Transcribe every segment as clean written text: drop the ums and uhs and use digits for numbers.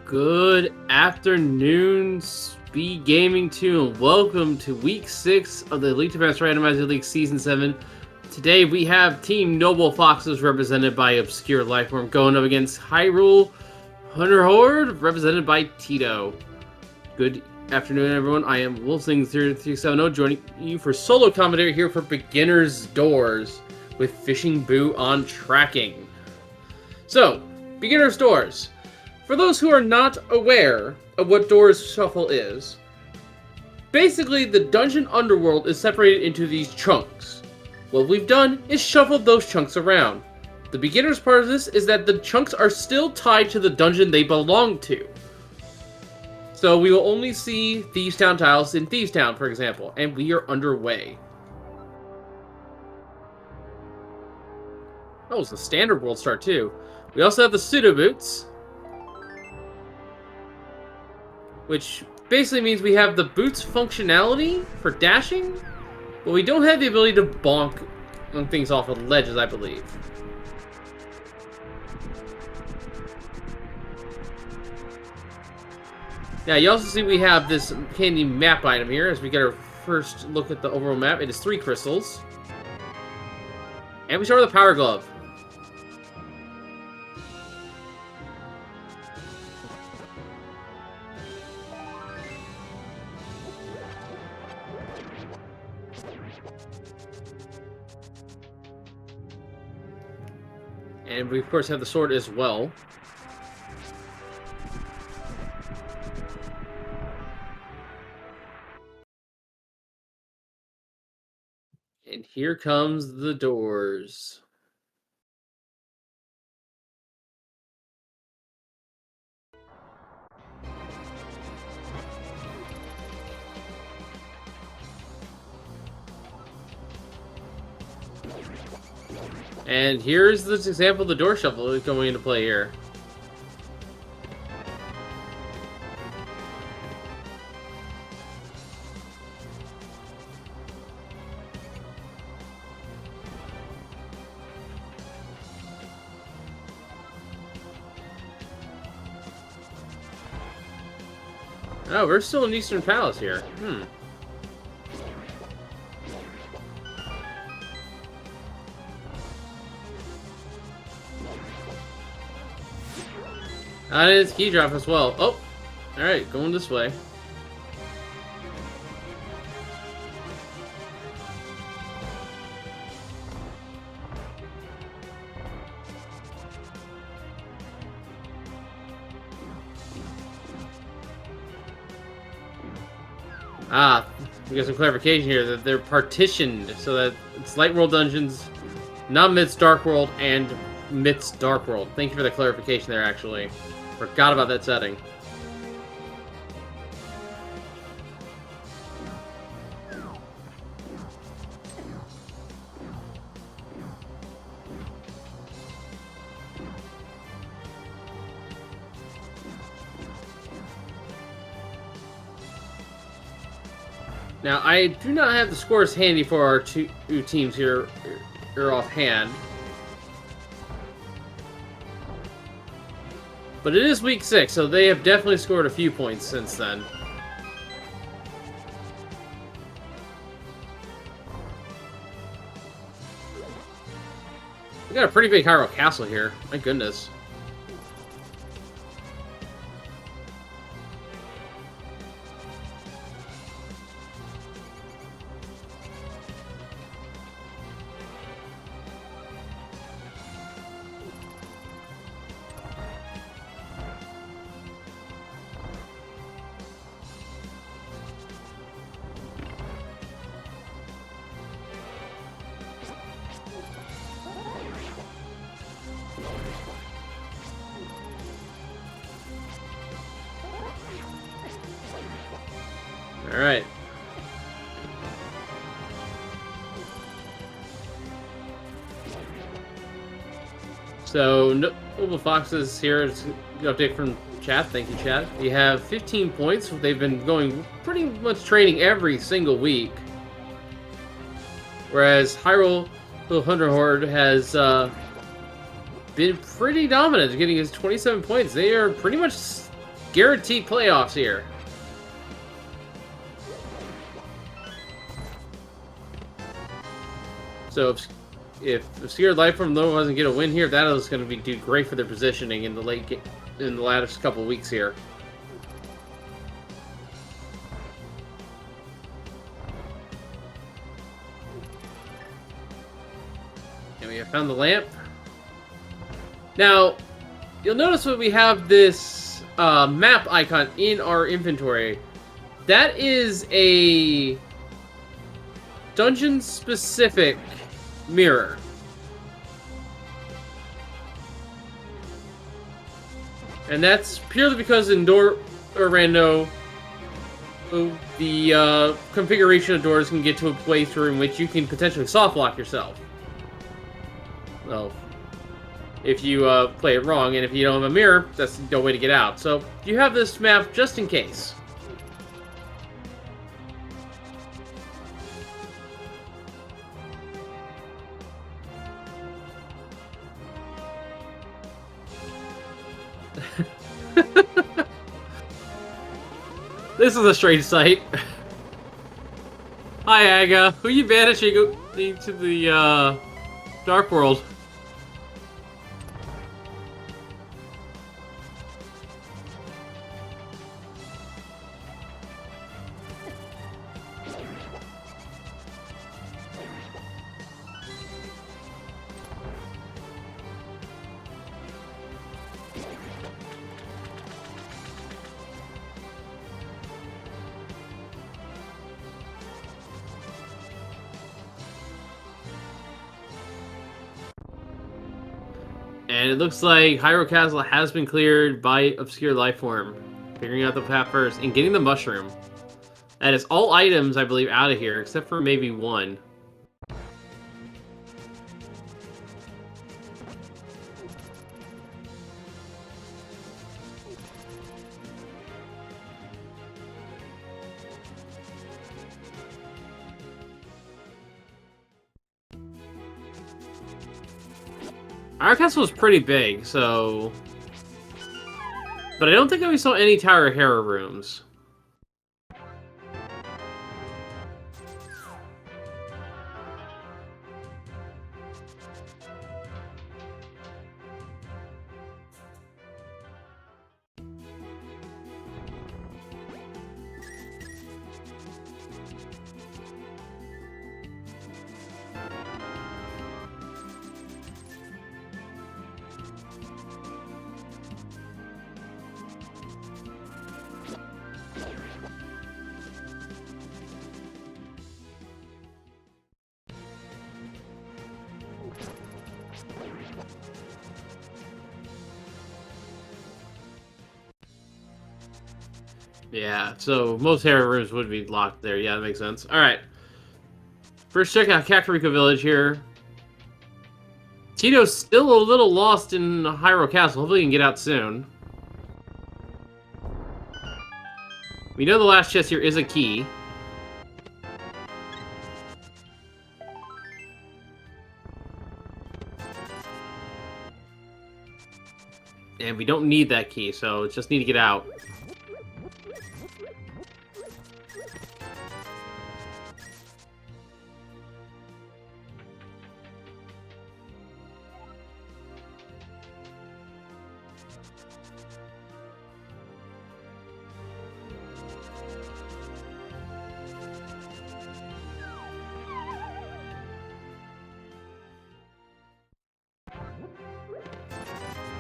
Good afternoon, Speed Gaming 2, and welcome to Week 6 of the ALTTPR Randomizer League Season 7. Today we have Team Noble Foxes, represented by Obscure Lifeform, going up against Hyrule Huhnerhorde, represented by Tito. Good afternoon, everyone. I am Wolfsing0370, joining you for solo commentary here for Beginner's Doors, with Fishing Boo on tracking. So, Beginner's Doors. For those who are not aware of what Doors Shuffle is, basically the dungeon underworld is separated into these chunks. What we've done is shuffled those chunks around. The beginner's part of this is that the chunks are still tied to the dungeon they belong to. So we will only see Thieves Town tiles in Thieves Town, for example, and we are underway. Oh, it's the standard world start too. We also have the pseudo boots, which basically means we have the boots functionality for dashing, but we don't have the ability to bonk on things off of ledges, I believe. Now, you also see we have this candy map item here, as we get our first look at the overall map. It is 3 crystals. And we start with the Power Glove. And we, of course, have the sword as well. And here comes the doors. And here's this example of the door shuffle going into play here. Oh, we're still in Eastern Palace here. And it's key drop as well. Oh, alright, going this way. Ah, we got some clarification here that they're partitioned so that it's Light World dungeons, not midst Dark World, and midst Dark World. Thank you for the clarification there, actually. Forgot about that setting. Now, I do not have the scores handy for our two teams here offhand. But it is week 6, so they have definitely scored a few points since then. We got a pretty big Hyrule Castle here. My goodness. Alright. So, Noble Foxes here is an update from chat. Thank you, chat. We have 15 points. They've been going pretty much training every single week. Whereas Hyrule Huhnerhorde has been pretty dominant, getting his 27 points. They are pretty much guaranteed playoffs here. So if Obscured Lifeform Low doesn't get a win here, that is going to do great for their positioning in the in the last couple weeks here. And we have found the lamp. Now, you'll notice when we have this map icon in our inventory, that is a dungeon-specific mirror. And that's purely because in Rando, the configuration of doors can get to a place in which you can potentially soft lock yourself. Well, if you play it wrong, and if you don't have a mirror, that's no way to get out. So you have this map just in case. This is a strange sight. Hi, Aga. Who you banishing to the Dark World? And it looks like Hyrule Castle has been cleared by Obscure Lifeform. Figuring out the path first and getting the mushroom. That is all items, I believe, out of here, except for maybe one. Our castle was pretty big, so... But I don't think we saw any Tower Hera rooms. Yeah, so most Hera rooms would be locked there. Yeah, that makes sense. Alright. First check out Kakariko Village here. Tito's still a little lost in Hyrule Castle. Hopefully he can get out soon. We know the last chest here is a key. And we don't need that key, so just need to get out.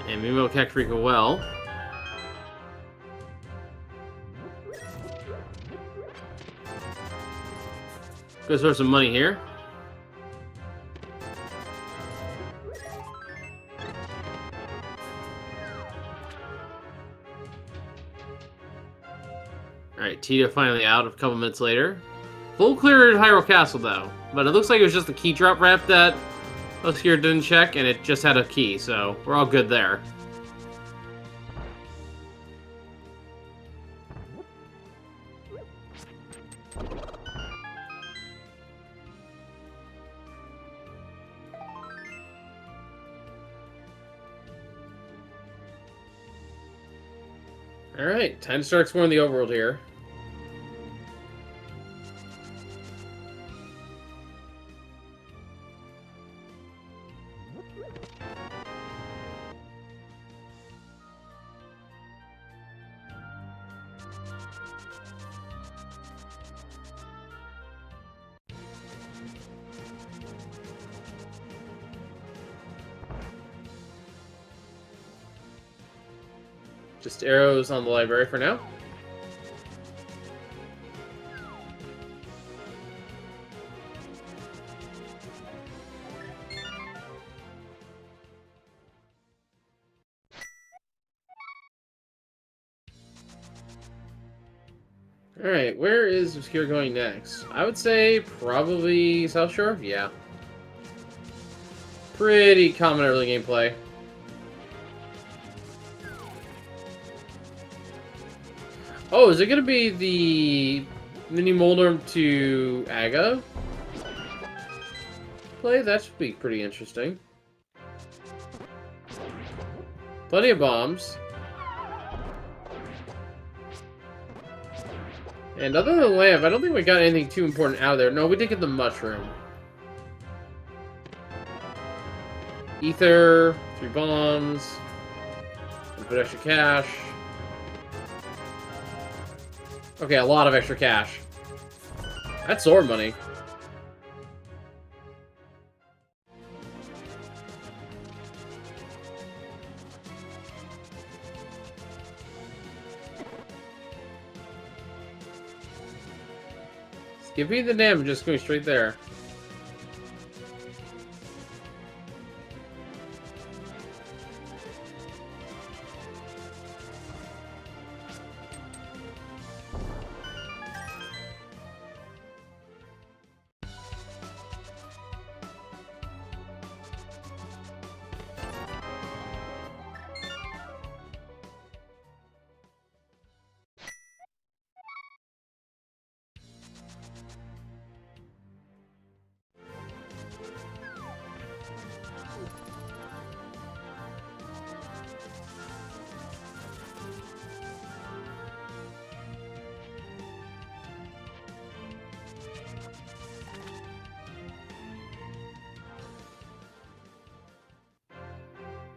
And maybe we'll Kakariko well. Go throw some money here. Alright, Tito finally out a couple minutes later. Full clear at Hyrule Castle though. But it looks like it was just a key drop wrap that Obscure didn't check, and it just had a key, so we're all good there. Alright, time to start exploring the overworld here. Just arrows on the library for now. Alright, where is Obscure going next? I would say probably South Shore? Yeah. Pretty common early gameplay. Oh, is it going to be the mini Moldorm to Aga play? That should be pretty interesting. Plenty of bombs. And other than the lamp, I don't think we got anything too important out of there. No, we did get the mushroom. Ether, 3 bombs, a bit extra cash. Okay, a lot of extra cash. That's sword money. Give me the damage, just going straight there.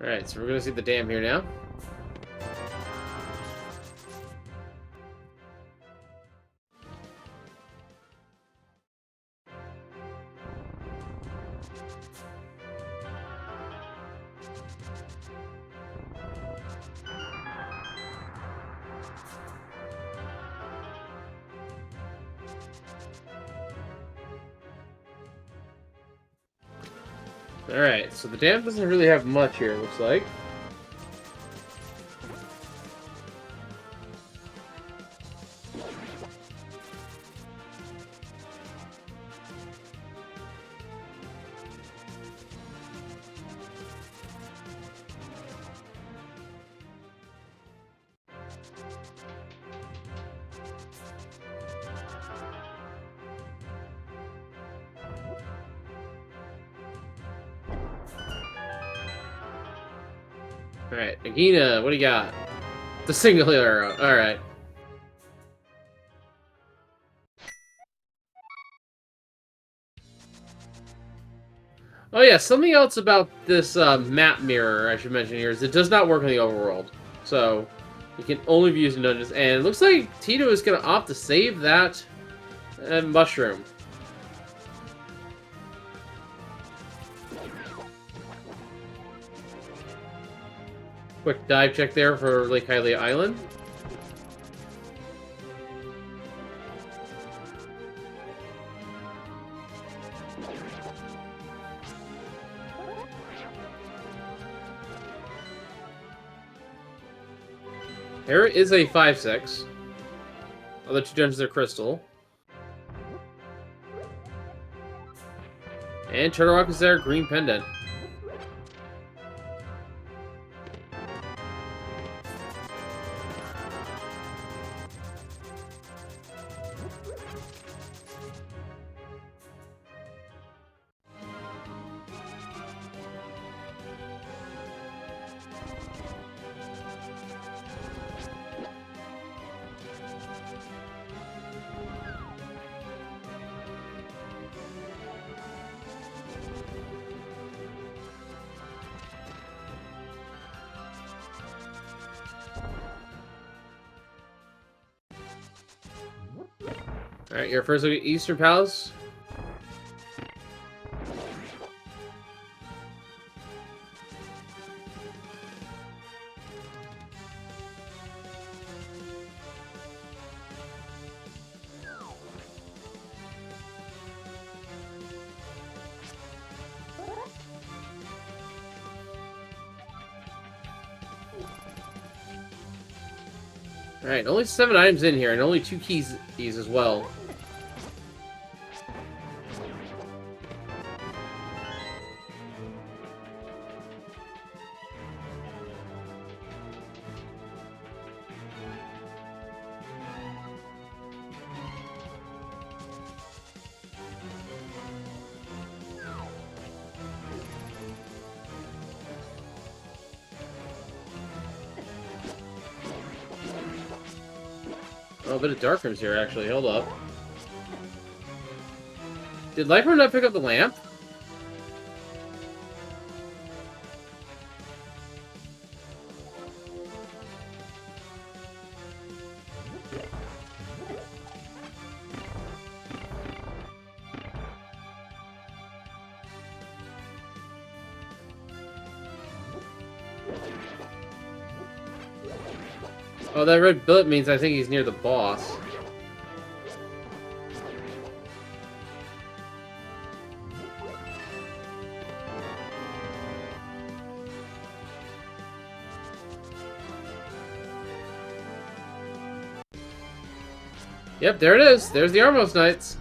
Alright, so we're gonna see the dam here now. Alright, so the dam doesn't really have much here, it looks like. Alright, Nagina, what do you got? The single arrow, alright. Oh yeah, something else about this map mirror I should mention here is it does not work in the overworld. So, you can only be used in dungeons. And it looks like Tito is going to opt to save that mushroom. Quick dive check there for Lake Hylia Island. Here is a 5/6. Other 2 dungeons are crystal. And Turtle Rock is there, green pendant. Alright, your first look at Eastern Palace. Alright, only 7 items in here, and only 2 keys as well. Oh, a bit of dark rooms here, actually. Hold up. Did Lightbone not pick up the lamp? Oh, that red billet means I think he's near the boss. Yep, there it is. There's the Armos Knights.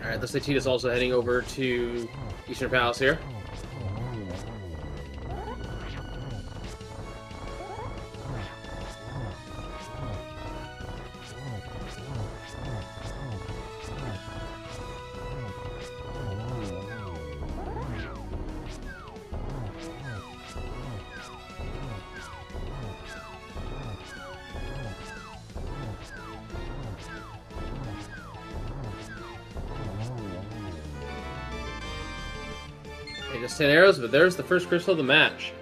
Alright, looks like Tita's also heading over to Eastern Palace here. Okay, just 10 arrows, but there's the first crystal of the match.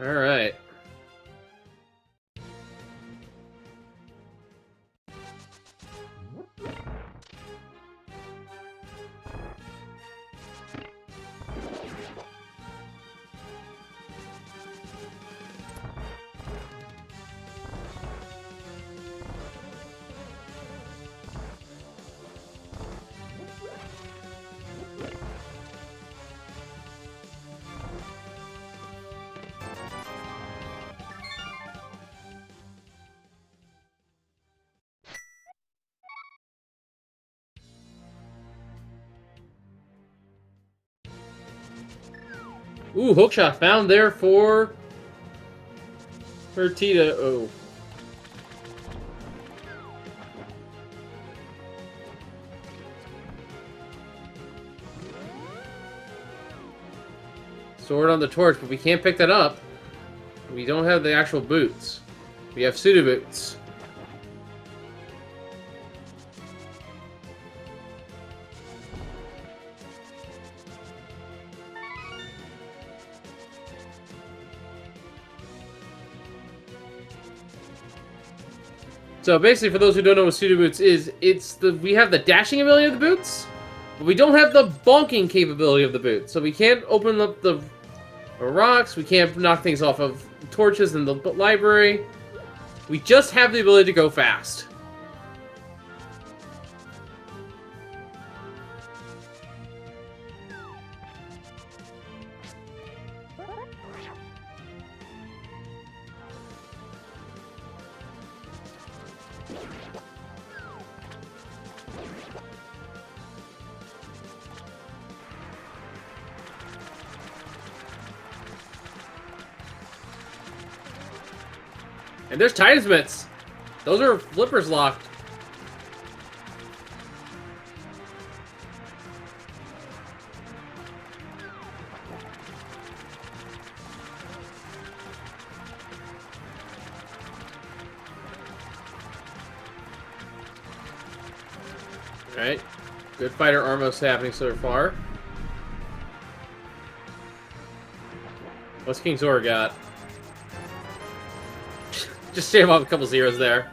Alright. Ooh, hookshot found there for Tita. Oh. Sword on the torch, but we can't pick that up. We don't have the actual boots. We have pseudo boots. So basically, for those who don't know what pseudo boots is, we have the dashing ability of the boots, but we don't have the bonking capability of the boots. So we can't open up the rocks, we can't knock things off of torches in the library. We just have the ability to go fast. And there's Titan's mitts. Those are flippers locked. Alright. Good fighter Armos happening so far. What's King Zora got? Just shave off a couple zeros there.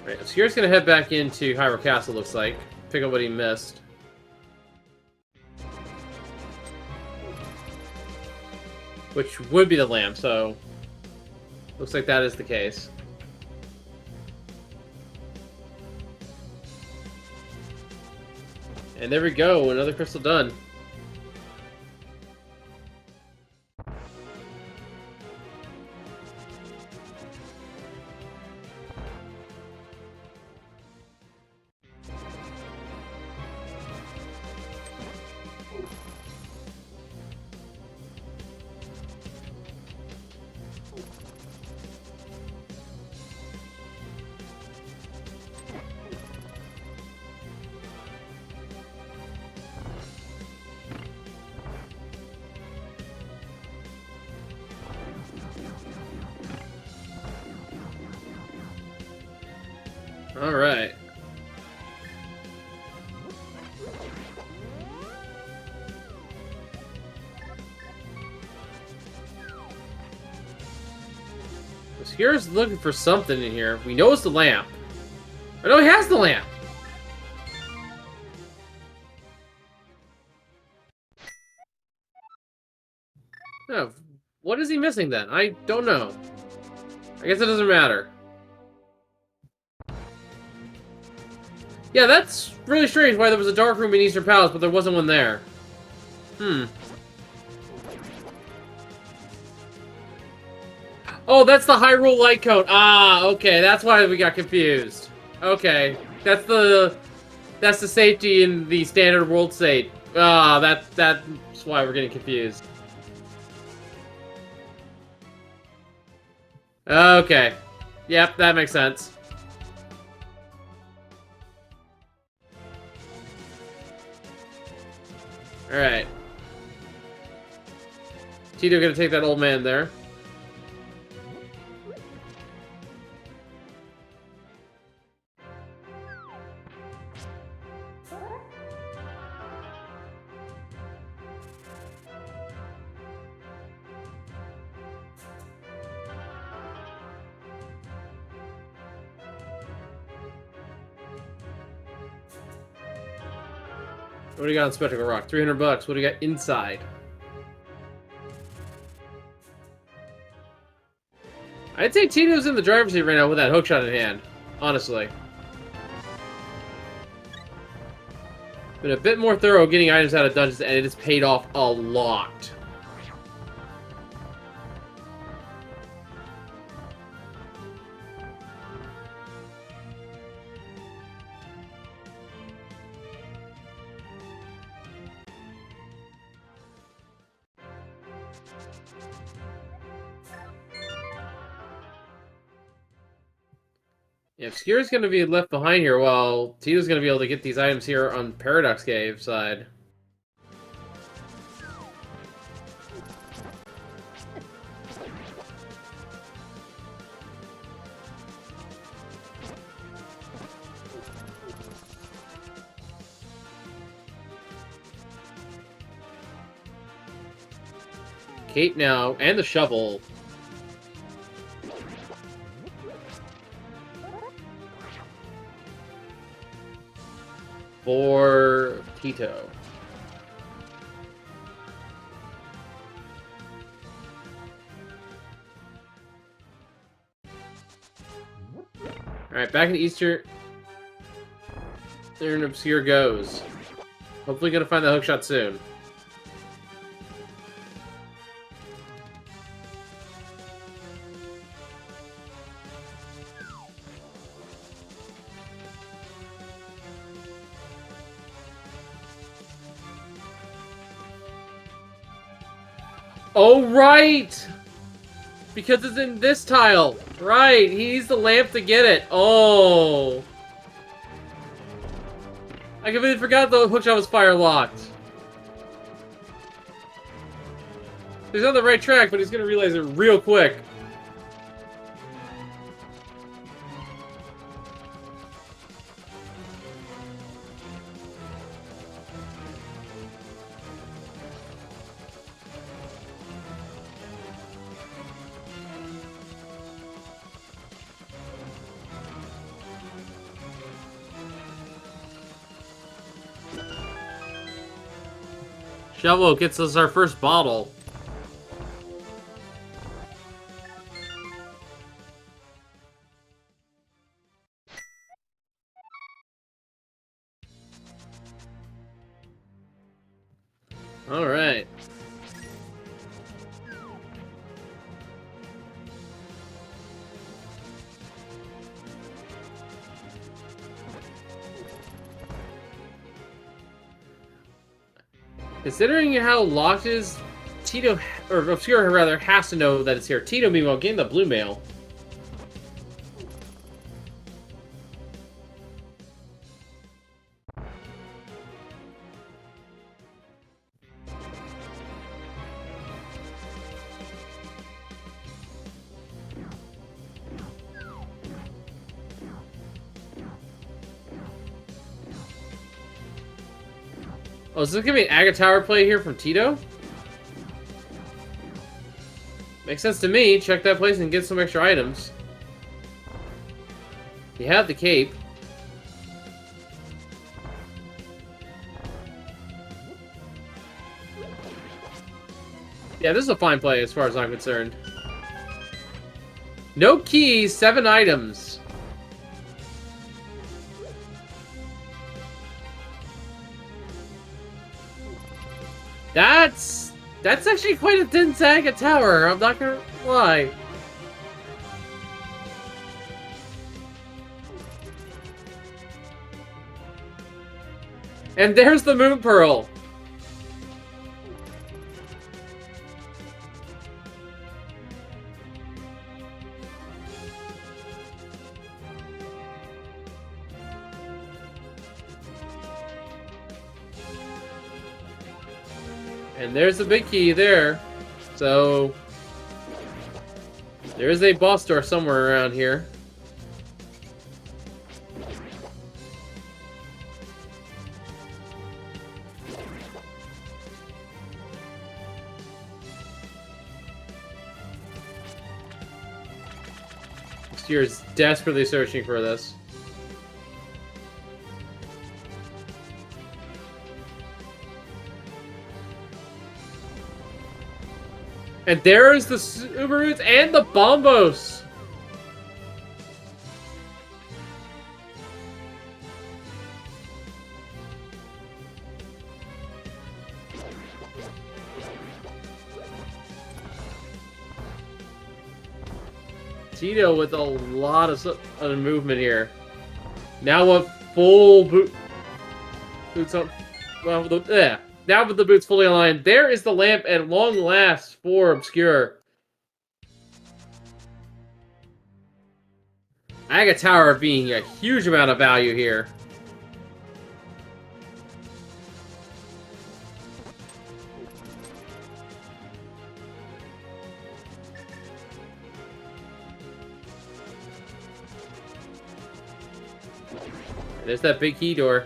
Alright, Obscure's gonna head back into Hyrule Castle, looks like. Pick up what he missed. Which would be the lamp, so... Looks like that is the case. And there we go, another crystal done. Alright. Obscure's looking for something in here. We know it's the lamp. I know he has the lamp! Oh, what is he missing then? I don't know. I guess it doesn't matter. Yeah, that's really strange why there was a dark room in Eastern Palace, but there wasn't one there. Oh, that's the Hyrule light cone. Ah, okay, that's why we got confused. Okay, that's the safety in the standard world state. Ah, that's why we're getting confused. Okay. Yep, that makes sense. Alright. Tito gonna take that old man there. What do you got on Spectacle Rock? 300 bucks. What do you got inside? I'd say Tito's in the driver's seat right now with that hookshot in hand. Honestly. Been a bit more thorough getting items out of dungeons, and it has paid off a lot. Yeah, Obscure's going to be left behind here while Tito's going to be able to get these items here on Paradox Cave side. Kate now, and the shovel. For Tito. Alright, back in Easter. There an Obscure goes. Hopefully gonna find the hookshot soon. Oh, right! Because it's in this tile. Right, he needs the lamp to get it. Oh. I completely forgot the hookshot was fire locked. He's on the right track, but he's gonna realize it real quick. Shovel gets us our first bottle. Alright. Considering how locked it is, Tito, or Obscure rather, has to know that it's here. Tito, meanwhile, getting the blue mail. Oh, is this gonna be an Aga Tower play here from Tito? Makes sense to me. Check that place and get some extra items. You have the cape. Yeah, this is a fine play as far as I'm concerned. No keys, 7 items. That's actually quite a dense Aga Tower, I'm not gonna lie. And there's the Moon Pearl. And there's the big key there. So there is a boss door somewhere around here. You're desperately searching for this. And there's the Super Roots and the Bombos. Tito with a lot of movement here. Now with full boots on. Well, yeah. Now with the boots fully aligned, there is the lamp at long last for Obscure. Aga Tower being a huge amount of value here. There's that big key door.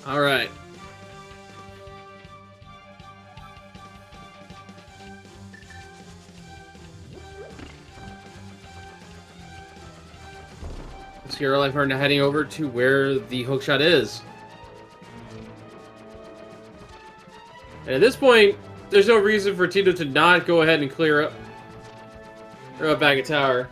All right. Obscure Life are now heading over to where the hookshot is. And at this point, there's no reason for Tito to not go ahead and clear up back a tower.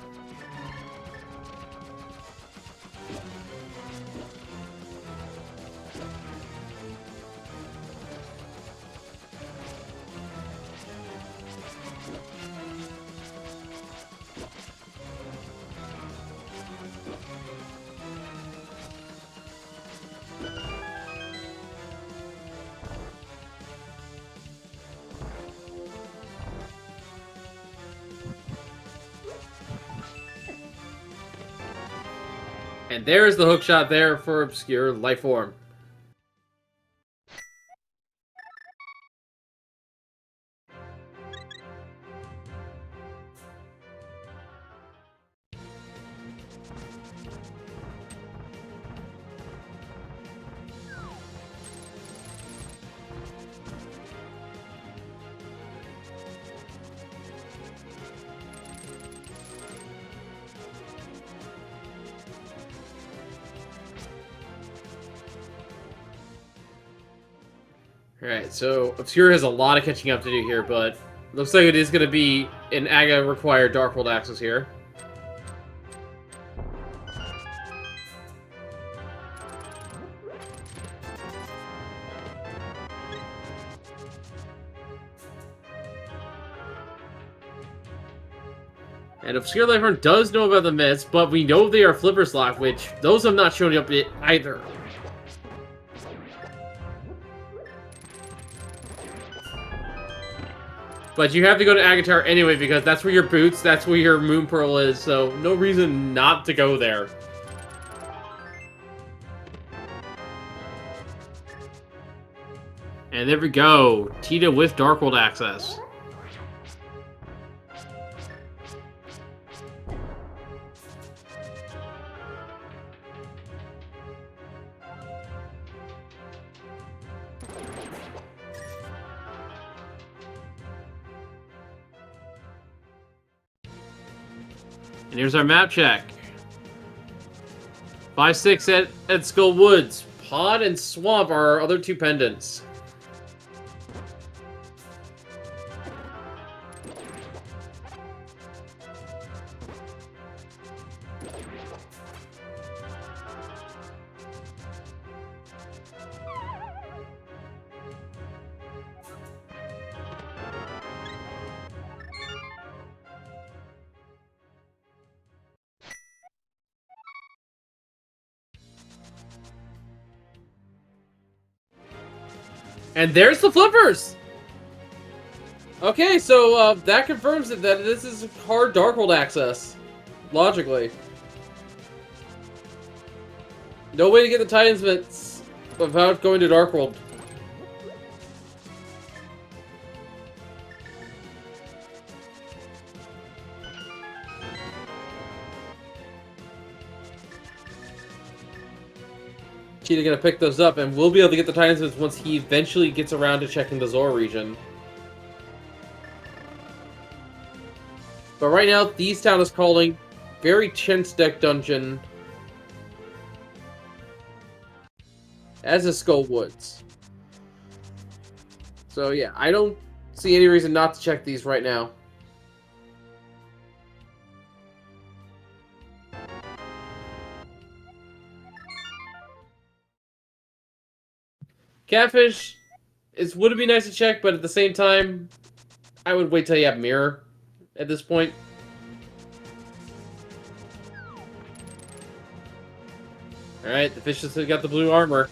And there's the hookshot there for Obscure Lifeform. Alright, so Obscure has a lot of catching up to do here, but looks like it is going to be an Aga-required Dark World access here. And Obscure Lifeform does know about the myths, but we know they are Flipper's Lock, which those have not shown up yet either. But you have to go to Agatar anyway, because that's where your boots, that's where your Moon Pearl is, so no reason not to go there. And there we go. Tita with Dark World access. And here's our map check. 5-6 at Skull Woods. Pod and Swamp are our other two pendants. And there's the flippers! Okay, so that confirms it, that this is hard Dark World access. Logically. No way to get the Titans Mitts without going to Dark World. Cheetah gonna pick those up, and we'll be able to get the Titans once he eventually gets around to checking the Zora region. But right now, Thieves Town is calling. Very tense deck dungeon. As is Skull Woods. So yeah, I don't see any reason not to check these right now. Catfish would be nice to check, but at the same time, I would wait till you have Mirror at this point. Alright, the fish has got the blue armor.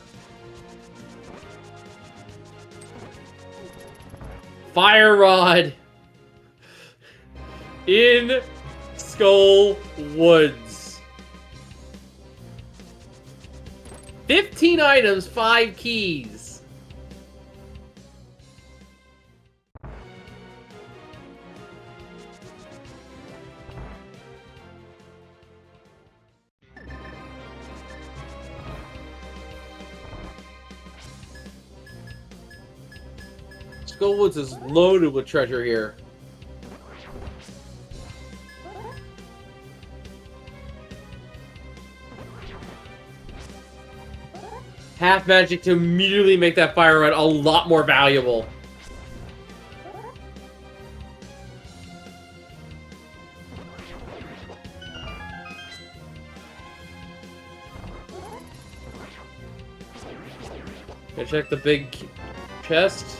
Fire Rod! In Skull Woods. 15 items, 5 keys. Skullwoods is loaded with treasure here. half magic to immediately make that fire rod a lot more valuable. Gonna check the big chest.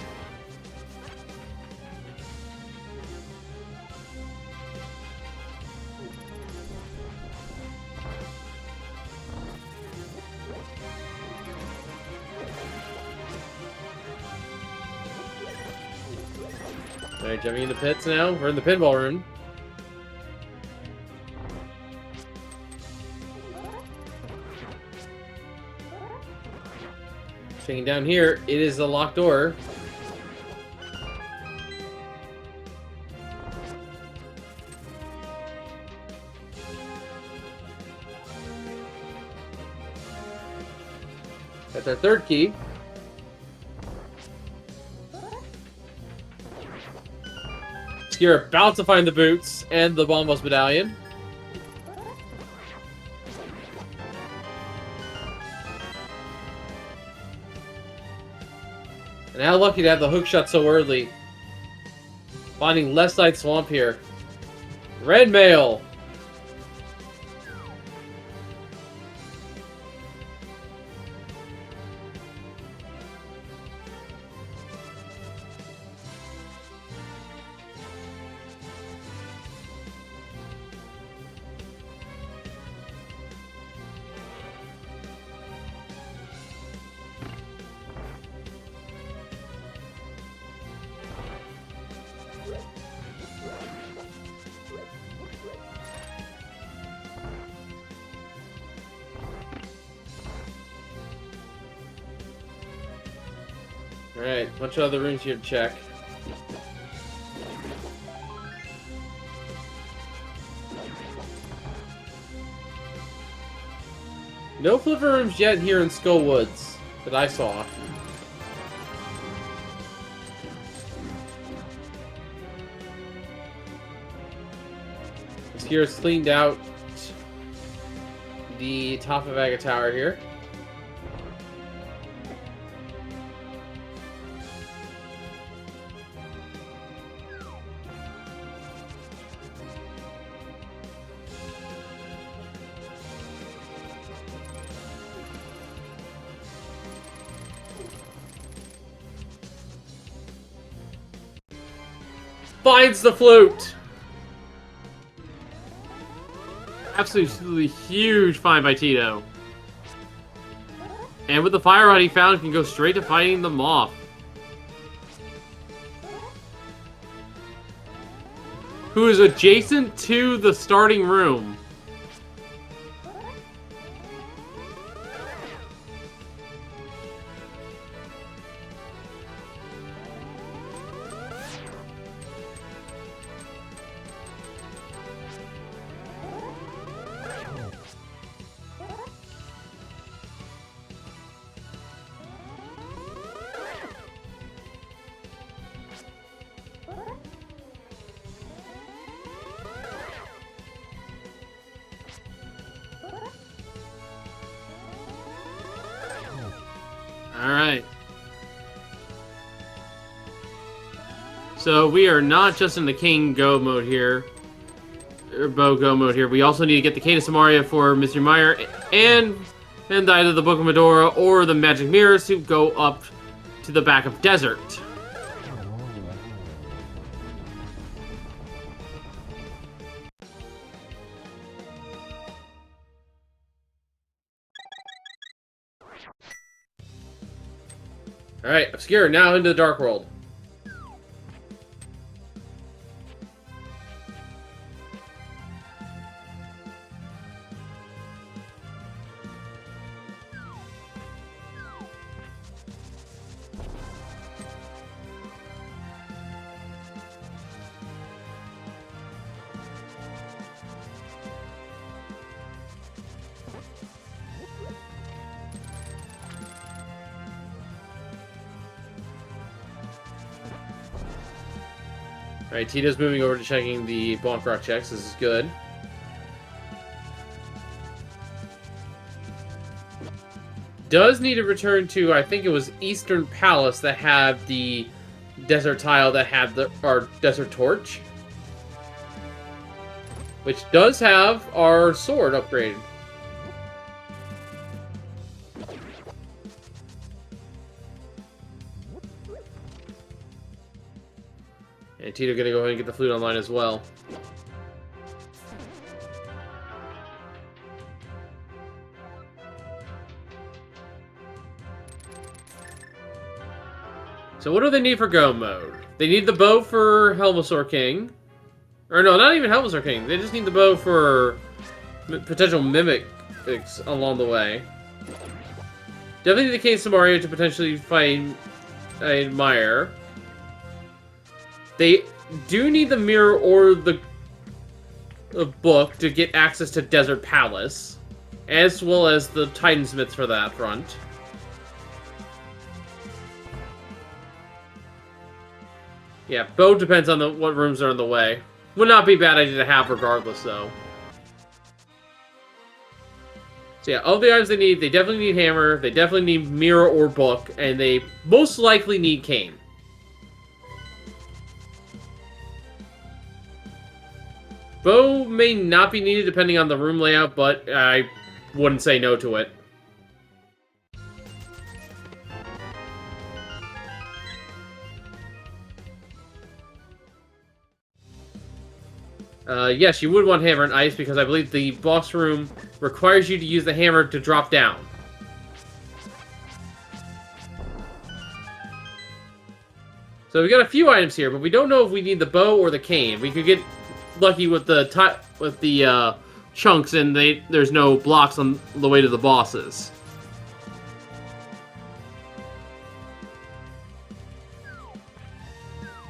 Alright, jumping in the pits now. We're in the pinball room. Checking down here, it is a locked door. That's our third key. You're about to find the boots and the Bombos medallion. And how lucky to have the hook shot so early. Finding Left Side Swamp here. Red mail. Alright, bunch of other rooms here to check. No flipper rooms yet here in Skull Woods that I saw. This here is cleaned out the top of Aga Tower here. Finds the flute! Absolutely huge find by Tito. And with the fire rod he found, he can go straight to fighting the moth. Who is adjacent to the starting room. Alright. So we are not just in the King Go mode here. Or Bo Go mode here. We also need to get the Cane of Samaria for Mr. Meyer and either the Book of Medora or the Magic Mirrors to go up to the back of Desert. Alright, Obscure, now into the Dark World. Alright, Tito's moving over to checking the Bonk Rock checks. This is good. does need to return to, I think it was Eastern Palace that had the desert tile that had our desert torch. Which does have our sword upgraded. And Tito gonna go ahead and get the flute online as well. So what do they need for go mode? They need the bow for Helmasaur King. Or no, not even Helmasaur King. They just need the bow for potential mimics along the way. Definitely need the case of Mario to potentially fight Admire. They do need the mirror or the book to get access to Desert Palace, as well as the Titansmiths for that front. Yeah, both depends on what rooms are in the way. Would not be a bad idea to have regardless, though. So yeah, all the items they definitely need hammer, they definitely need mirror or book, and they most likely need cane. Bow may not be needed depending on the room layout, but I wouldn't say no to it. Yes, you would want hammer and ice because I believe the boss room requires you to use the hammer to drop down. So we got a few items here, but we don't know if we need the bow or the cane. We could get lucky with the chunks, and there's no blocks on the way to the bosses.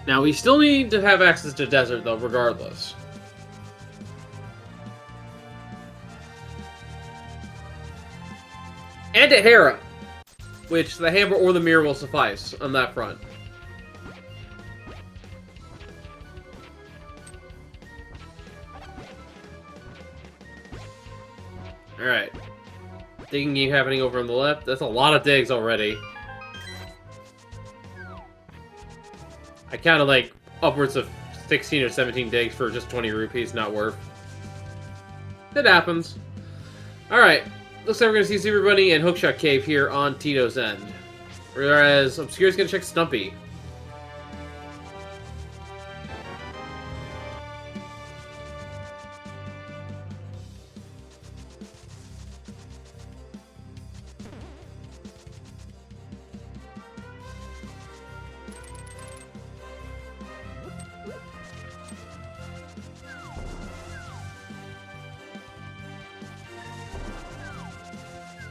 Now we still need to have access to desert, though, regardless. And to Hera, which the hammer or the mirror will suffice on that front. Alright. Digging happening over on the left. That's a lot of digs already. I counted like upwards of 16 or 17 digs for just 20 rupees. Not worth. It happens. Alright. Looks like we're going to see Super Bunny and Hookshot Cave here on Tito's end. Whereas Obscure's going to check Stumpy.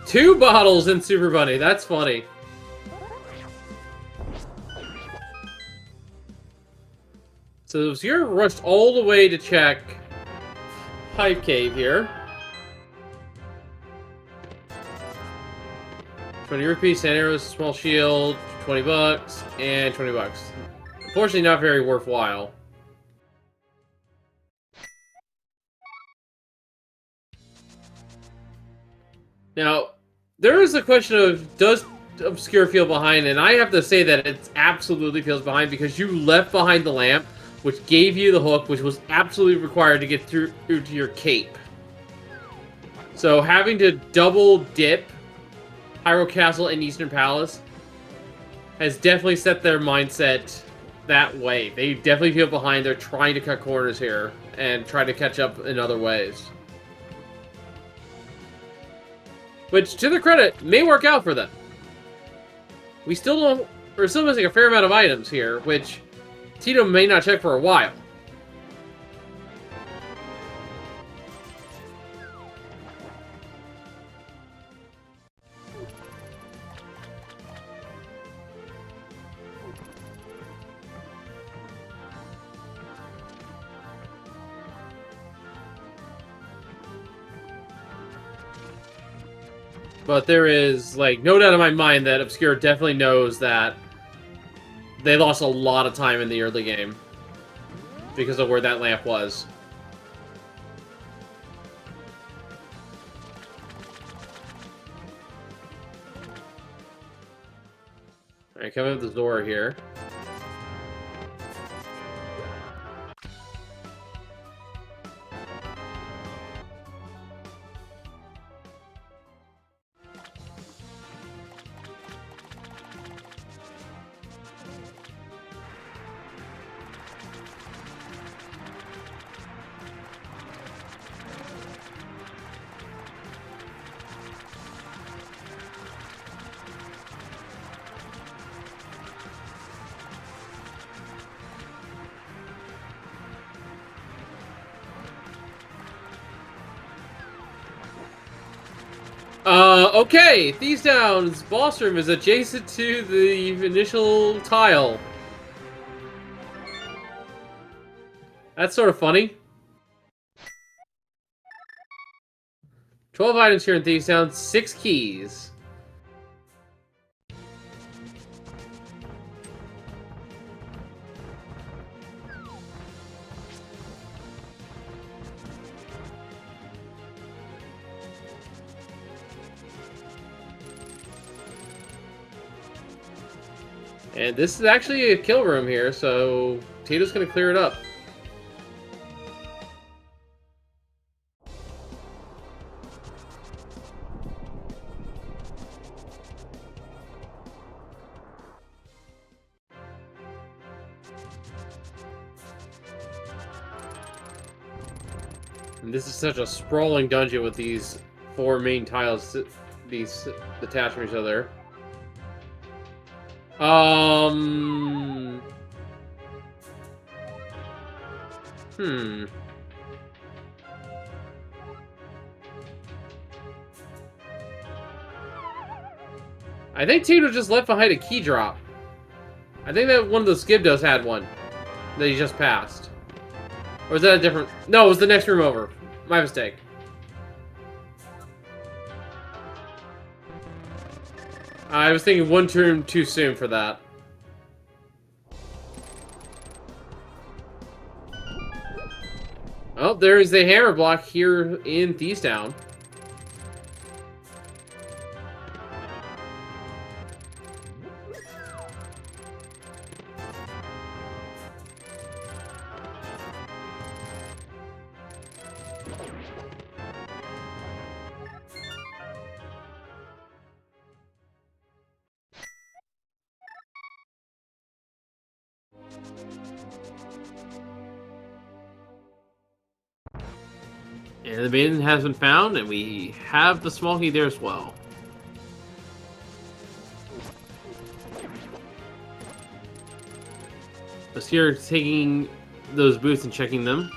Two bottles in Super Bunny. That's funny. So Obscure rushed all the way to check Hype Cave here. 20 rupees, sand arrows, small shield, 20 bucks, and 20 bucks. Unfortunately, not very worthwhile. Now, there is a question of, does Obscure feel behind? And I have to say that it absolutely feels behind because you left behind the lamp, which gave you the hook, which was absolutely required to get through to your cape. So having to double dip Hyrule Castle and Eastern Palace has definitely set their mindset that way. They definitely feel behind. They're trying to cut corners here and try to catch up in other ways. Which, to their credit, may work out for them. We're still missing a fair amount of items here, which Tito may not check for a while. But there is, like, no doubt in my mind that Obscure definitely knows that they lost a lot of time in the early game because of where that lamp was. Alright, coming up the door here. Okay, Thieves Town's boss room is adjacent to the initial tile. That's sort of funny. 12 items here in Thieves Town, 6 keys. And this is actually a kill room here, so Tito's gonna clear it up. And this is such a sprawling dungeon with these 4 main tiles, these detached from each other. I think Tito just left behind a key drop. I think that one of the Skibdos had one that he just passed. Or is that a different... No, it was the next room over. My mistake. I was thinking one turn too soon for that. Oh, there is a hammer block here in Thieves Town. And the maiden has been found, and we have the small key there as well. Let's here taking those boots and checking them.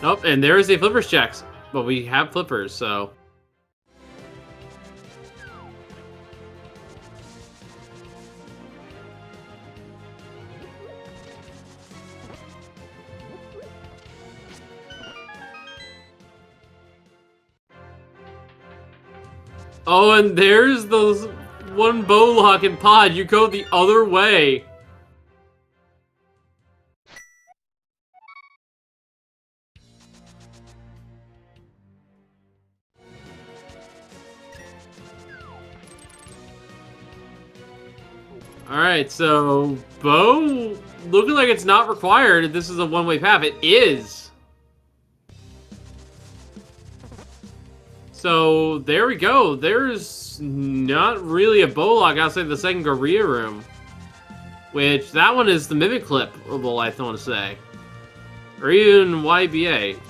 Oh, and there is a flippers checks, but we have flippers, so... Oh, and there's those one bow lock and pod. You go the other way. Alright, so bow looking like it's not required. This is a one-way path. It is. So there we go. There's not really a bow lock outside the second Gorilla room. Which, that one is the Mimic Clip-able, I want to say. Or even YBA.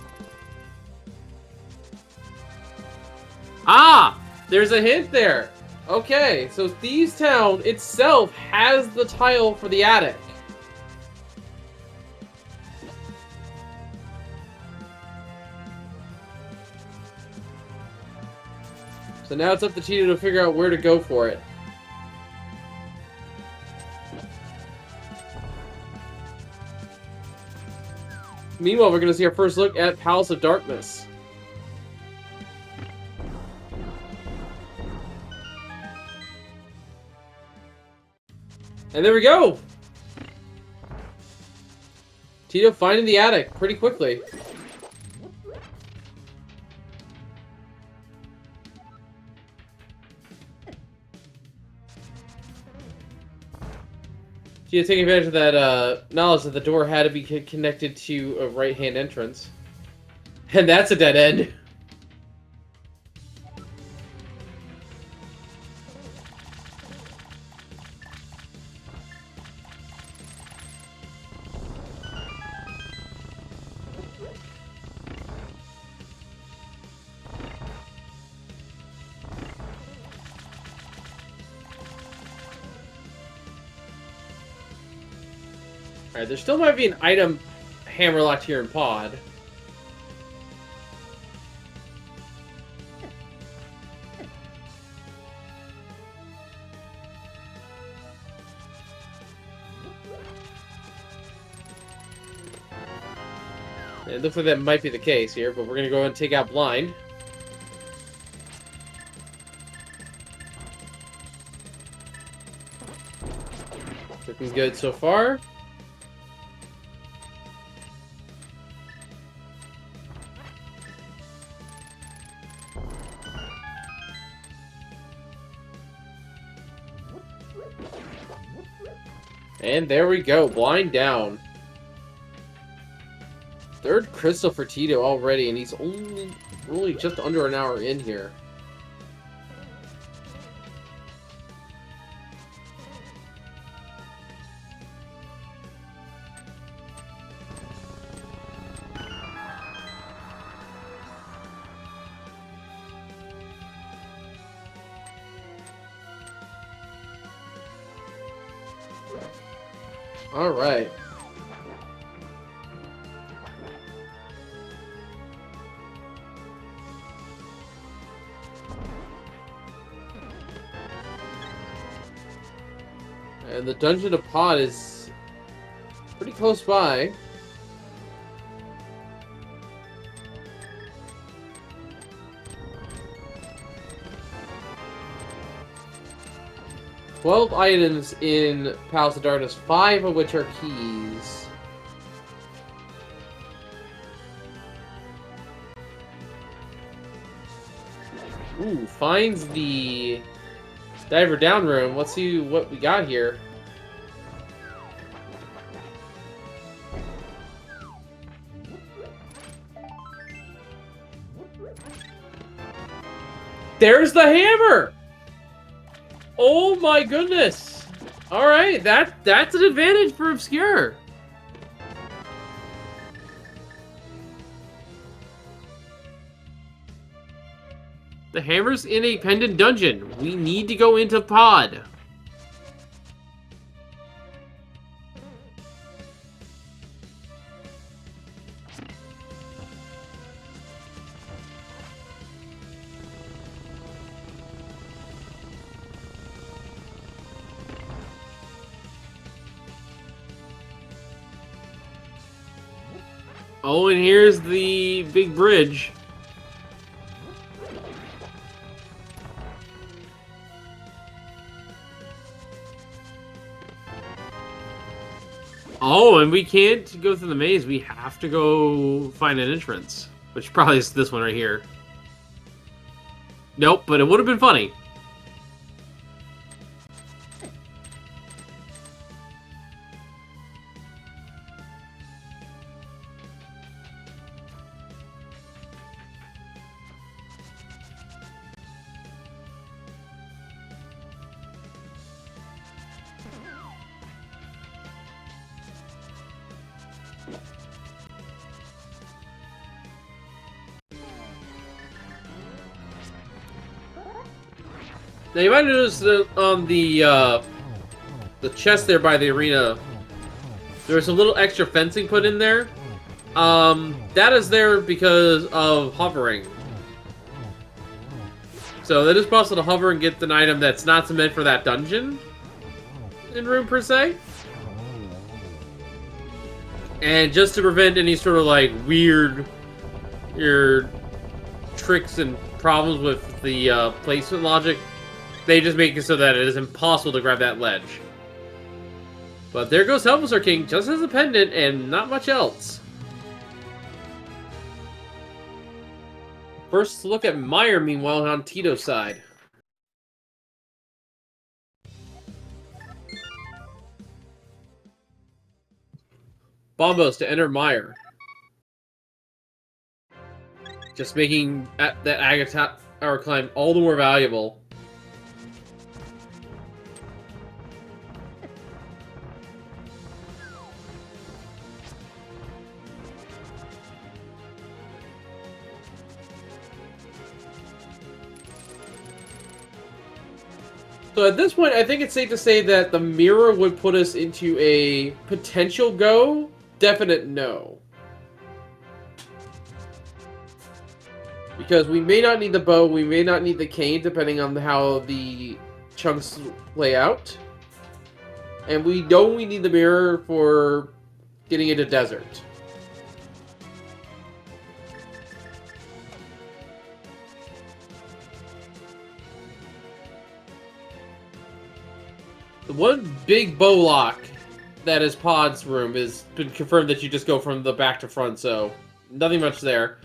Ah! There's a hint there! Okay, so Thieves Town itself has the tile for the attic. So now it's up to Tito to figure out where to go for it. Meanwhile, we're going to see our first look at Palace of Darkness. And there we go! Tito finding the attic pretty quickly. Yeah, taking advantage of that knowledge that the door had to be connected to a right-hand entrance. And that's a dead end. Alright, there still might be an item hammer locked here in Pod. It looks like that might be the case here, but we're going to go ahead and take out Blind. Looking good so far. And there we go, Blind down. Third crystal for Tito already, and he's only just under an hour in here. All right. And the Dungeon of Pod is pretty close by. "12 items in Palace of Darkness, 5 of which are keys." Ooh, finds the Diver Down room. Let's see what we got here. There's the hammer! Oh my goodness! Alright, that's an advantage for Obscure. The hammer's in a pendant dungeon. We need to go into Pod. Oh, and here's the big bridge. Oh, and we can't go through the maze. We have to go find an entrance, which probably is this one right here. Nope, but it would have been funny. Now you might notice that on the chest there by the arena, there's a little extra fencing put in there. That is there because of hovering. So it is possible to hover and get an item that's not meant for that dungeon in room per se. And just to prevent any sort of like weird tricks and problems with the placement logic, they just make it so that it is impossible to grab that ledge. But there goes Helpless King, just as a pendant and not much else. First look at Meyer, meanwhile, on Tito's side. Bombos to enter Mire. Just making that Agate Hour climb all the more valuable. So at this point, I think it's safe to say that the mirror would put us into a potential go, definite no. Because we may not need the bow, we may not need the cane, depending on how the chunks lay out. And we know we need the mirror for getting into desert. The one big bow lock that is Pod's room has been confirmed that you just go from the back to front, so nothing much there.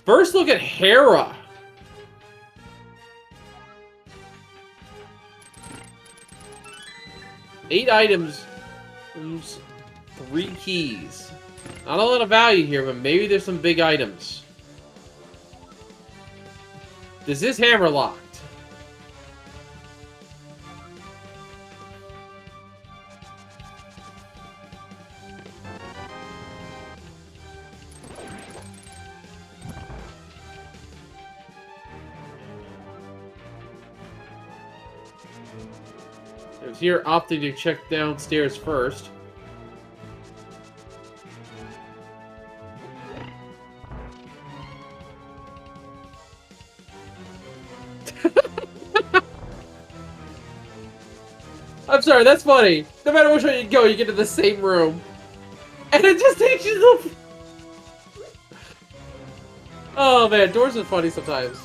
First look at Hera. Eight items, 3 keys. Not a lot of value here, but maybe there's some big items. Does this hammer locked? Here opting to check downstairs first. I'm sorry, that's funny. No matter which way you go, you get to the same room. And it just takes you to... Oh man, doors are funny sometimes.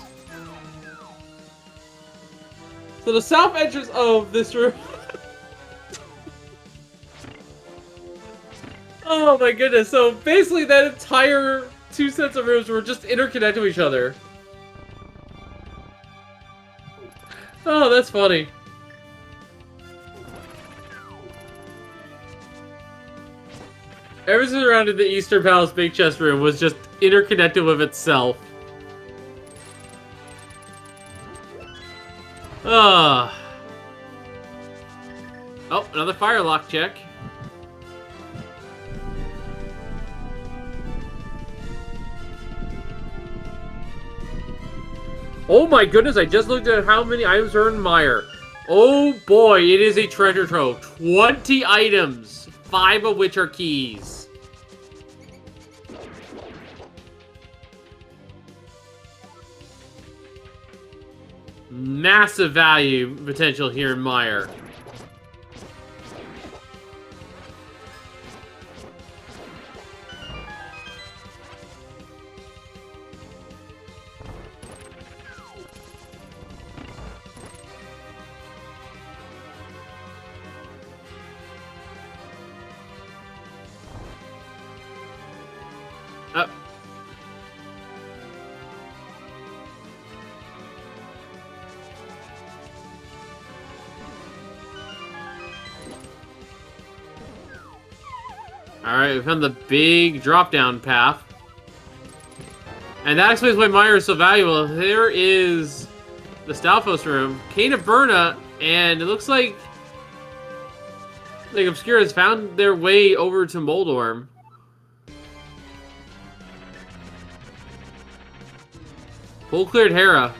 So the south entrance of this room... Oh my goodness, so basically that entire 2 sets of rooms were just interconnected with each other. Oh, that's funny. Everything surrounding the Eastern Palace Big Chest room was just interconnected with itself. Oh, another fire lock check. Oh my goodness, I just looked at how many items are in Mire. Oh boy, it is a treasure trove. 20 items, 5 of which are keys. Massive value potential here in Mire. Alright, we found the big drop-down path. And that explains why Mire is so valuable. There is the Stalfos room, Cane of Berna, and it looks like Obscura has found their way over to Moldorm. Full cleared Hera.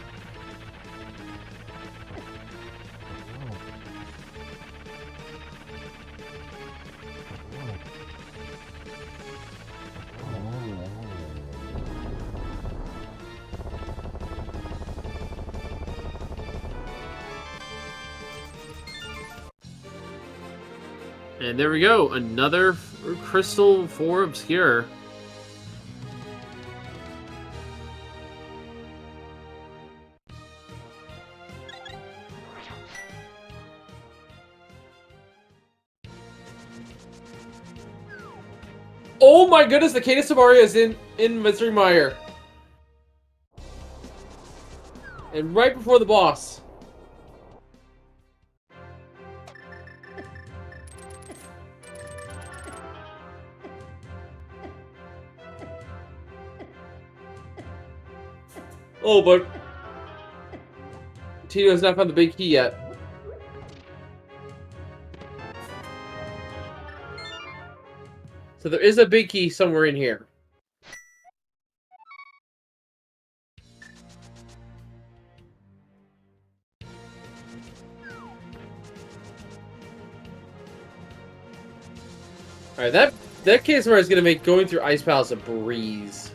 And there we go, another crystal for Obscure. Oh my goodness, the Cane of Samaria is in Mystery Mire. And right before the boss. Oh, but Tito's not found the big key yet. So there is a big key somewhere in here. Alright, that case where is gonna make going through Ice Palace a breeze.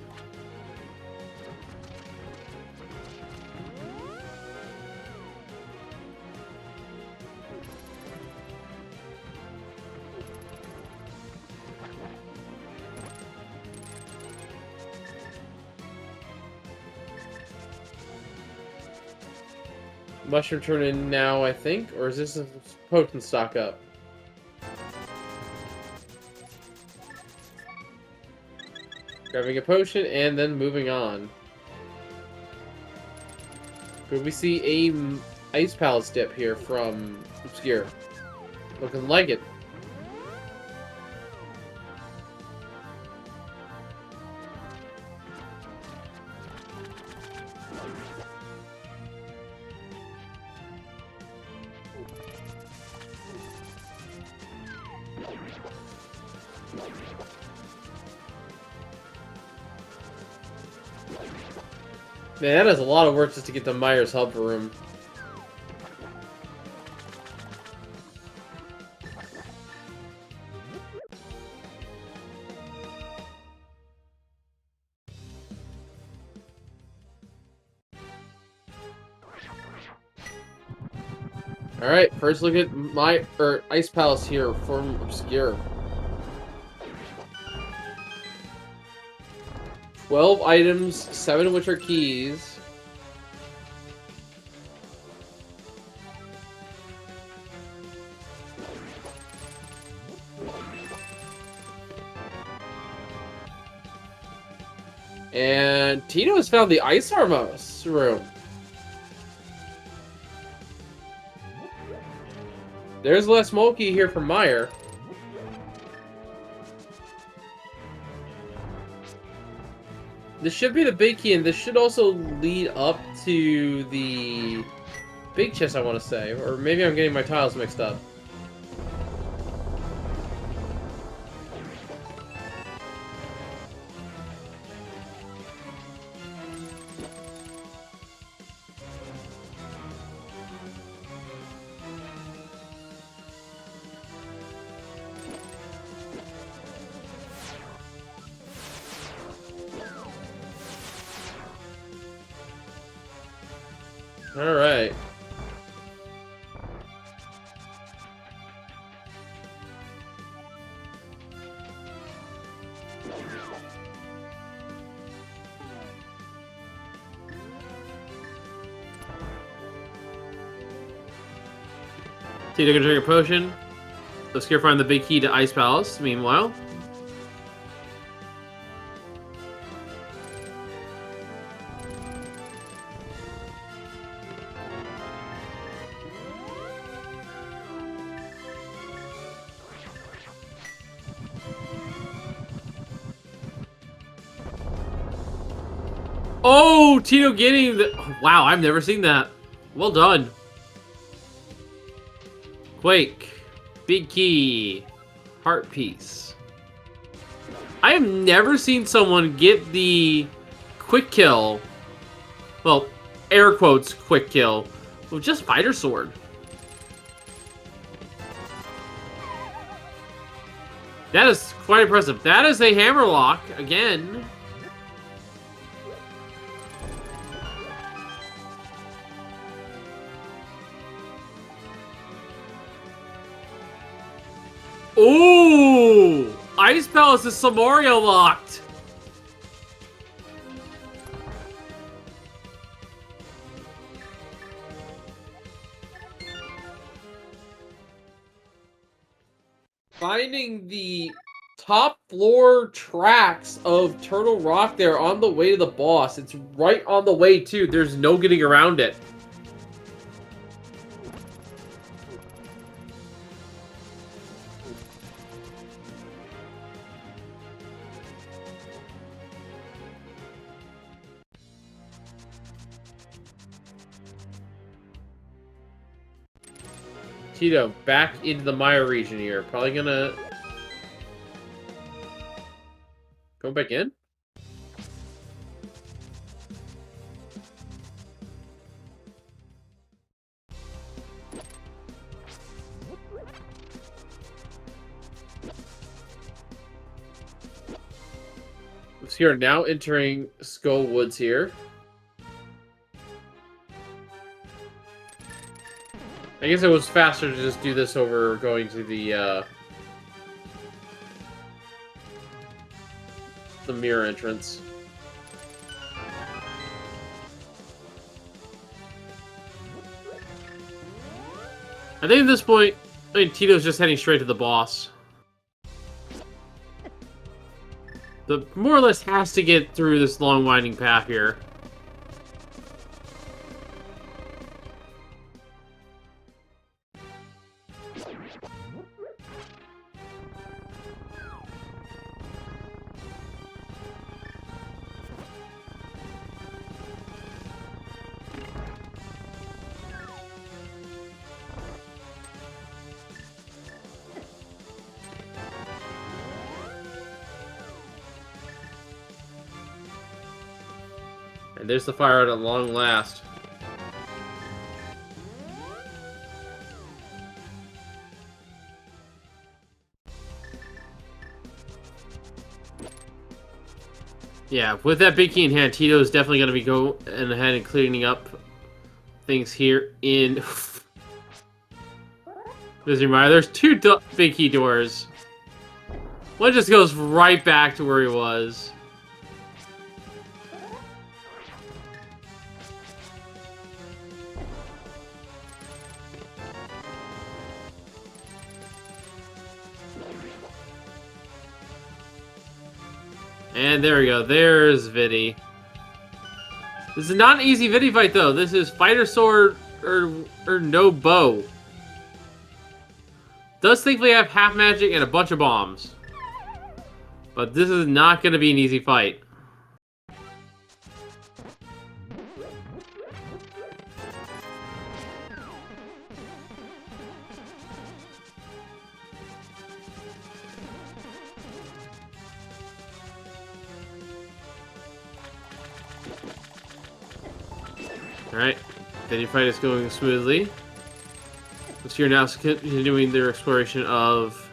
Mushroom turn in now, I think? Or is this a potion stock up? Grabbing a potion and then moving on. Could we see a Ice Palace dip here from Obscure? Looking like it. Man, that is a lot of work just to get the Myers helper room. Alright, first look at Ice Palace here from Obscure. 12 items, 7 of which are keys. And Tito has found the Ice Armos room. There's less Mulkey here from Meyer. This should be the big key, and this should also lead up to the big chest, I want to say. Or maybe I'm getting my tiles mixed up. Alright. Tito gonna drink a potion. Let's go find the big key to Ice Palace, meanwhile. Oh, Tito getting the... Wow, I've never seen that. Well done. Quake. Big key. Heart piece. I have never seen someone get the quick kill. Well, air quotes quick kill. With just Fighter Sword. That is quite impressive. That is a Hammerlock again. Ooh! Ice Palace is Samario locked! Finding the top floor tracks of Turtle Rock there on the way to the boss. It's right on the way too. There's no getting around it. Tito, back into the Maya region here. Probably gonna... Go back in? So you're now entering Skull Woods here. I guess it was faster to just do this over going to the mirror entrance. I think at this point, I mean, Tito's just heading straight to the boss. The more or less has to get through this long winding path here. And there's the fire at long last. Yeah, with that big key in hand, Tito's definitely going to be going ahead and cleaning up things here in... There's two big key doors. One just goes right back to where he was. And there we go. There's Viddy. This is not an easy Viddy fight, though. This is fighter sword or no bow. Does thankfully have half magic and a bunch of bombs. But this is not going to be an easy fight. Alright, Viddy fight is going smoothly. So you're now continuing their exploration of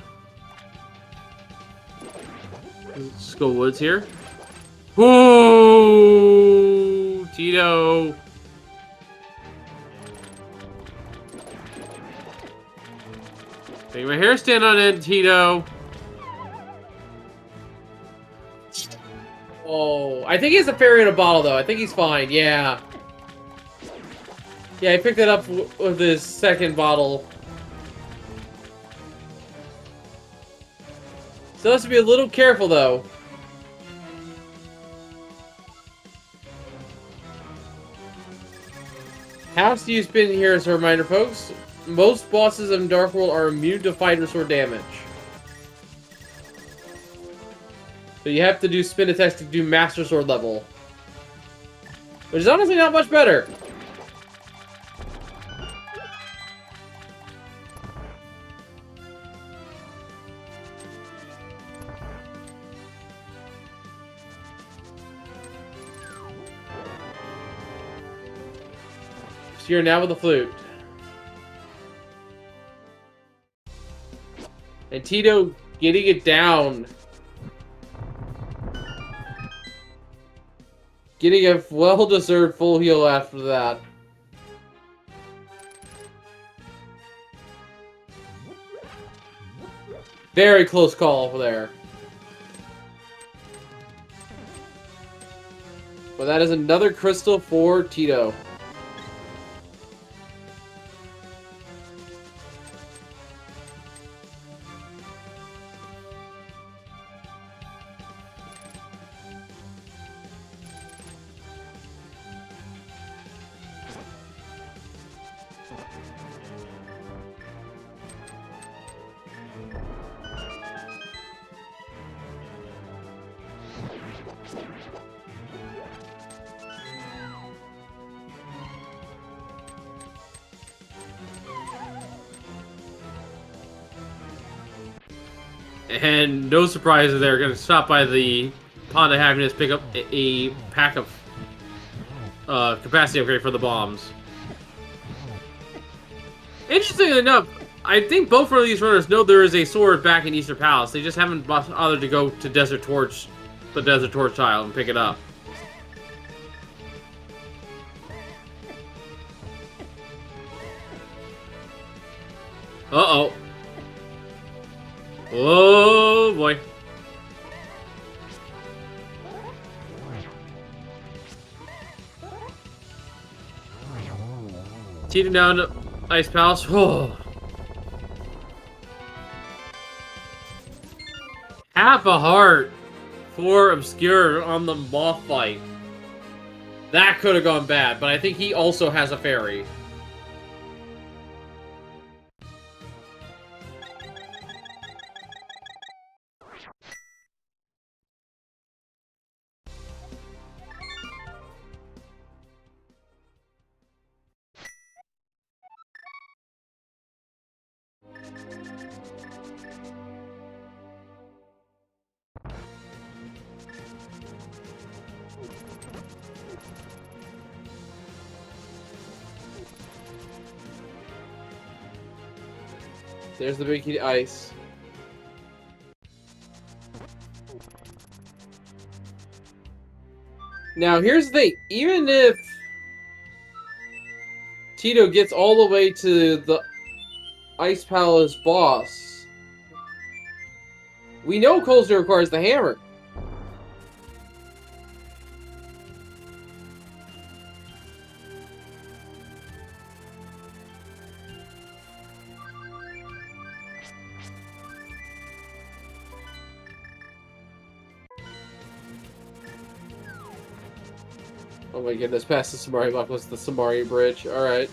Skull Woods here. Whoa! Tito! Make my hair stand on end, Tito! Oh, I think he has a fairy in a bottle, though. I think he's fine, yeah. Yeah, I picked it up with his second bottle. So has to be a little careful, though. House to use spin here as a reminder, folks. Most bosses in Dark World are immune to fighter sword damage. So you have to do spin attacks to do Master Sword level. Which is honestly not much better. You're now with the flute. And Tito getting it down. Getting a well-deserved full heal after that. Very close call there. But that is another crystal for Tito. And no surprise, they're going to stop by the Pond of Happiness, pick up a pack of capacity upgrade for the bombs. Interestingly enough, I think both of these runners know there is a sword back in Easter Palace. They just haven't bothered to go to Desert Torch, the Desert Torch tile, and pick it up. Uh-oh. Oh, boy. Cheating down to Ice Palace. Oh. Half a heart for Obscure on the moth fight. That could have gone bad, but I think he also has a fairy. There's the big key to ice. Now, here's the thing. Even if Tito gets all the way to the Ice Palace boss, we know Colsner requires the hammer. Oh my goodness, past the Samari block was the Samari bridge. Alright.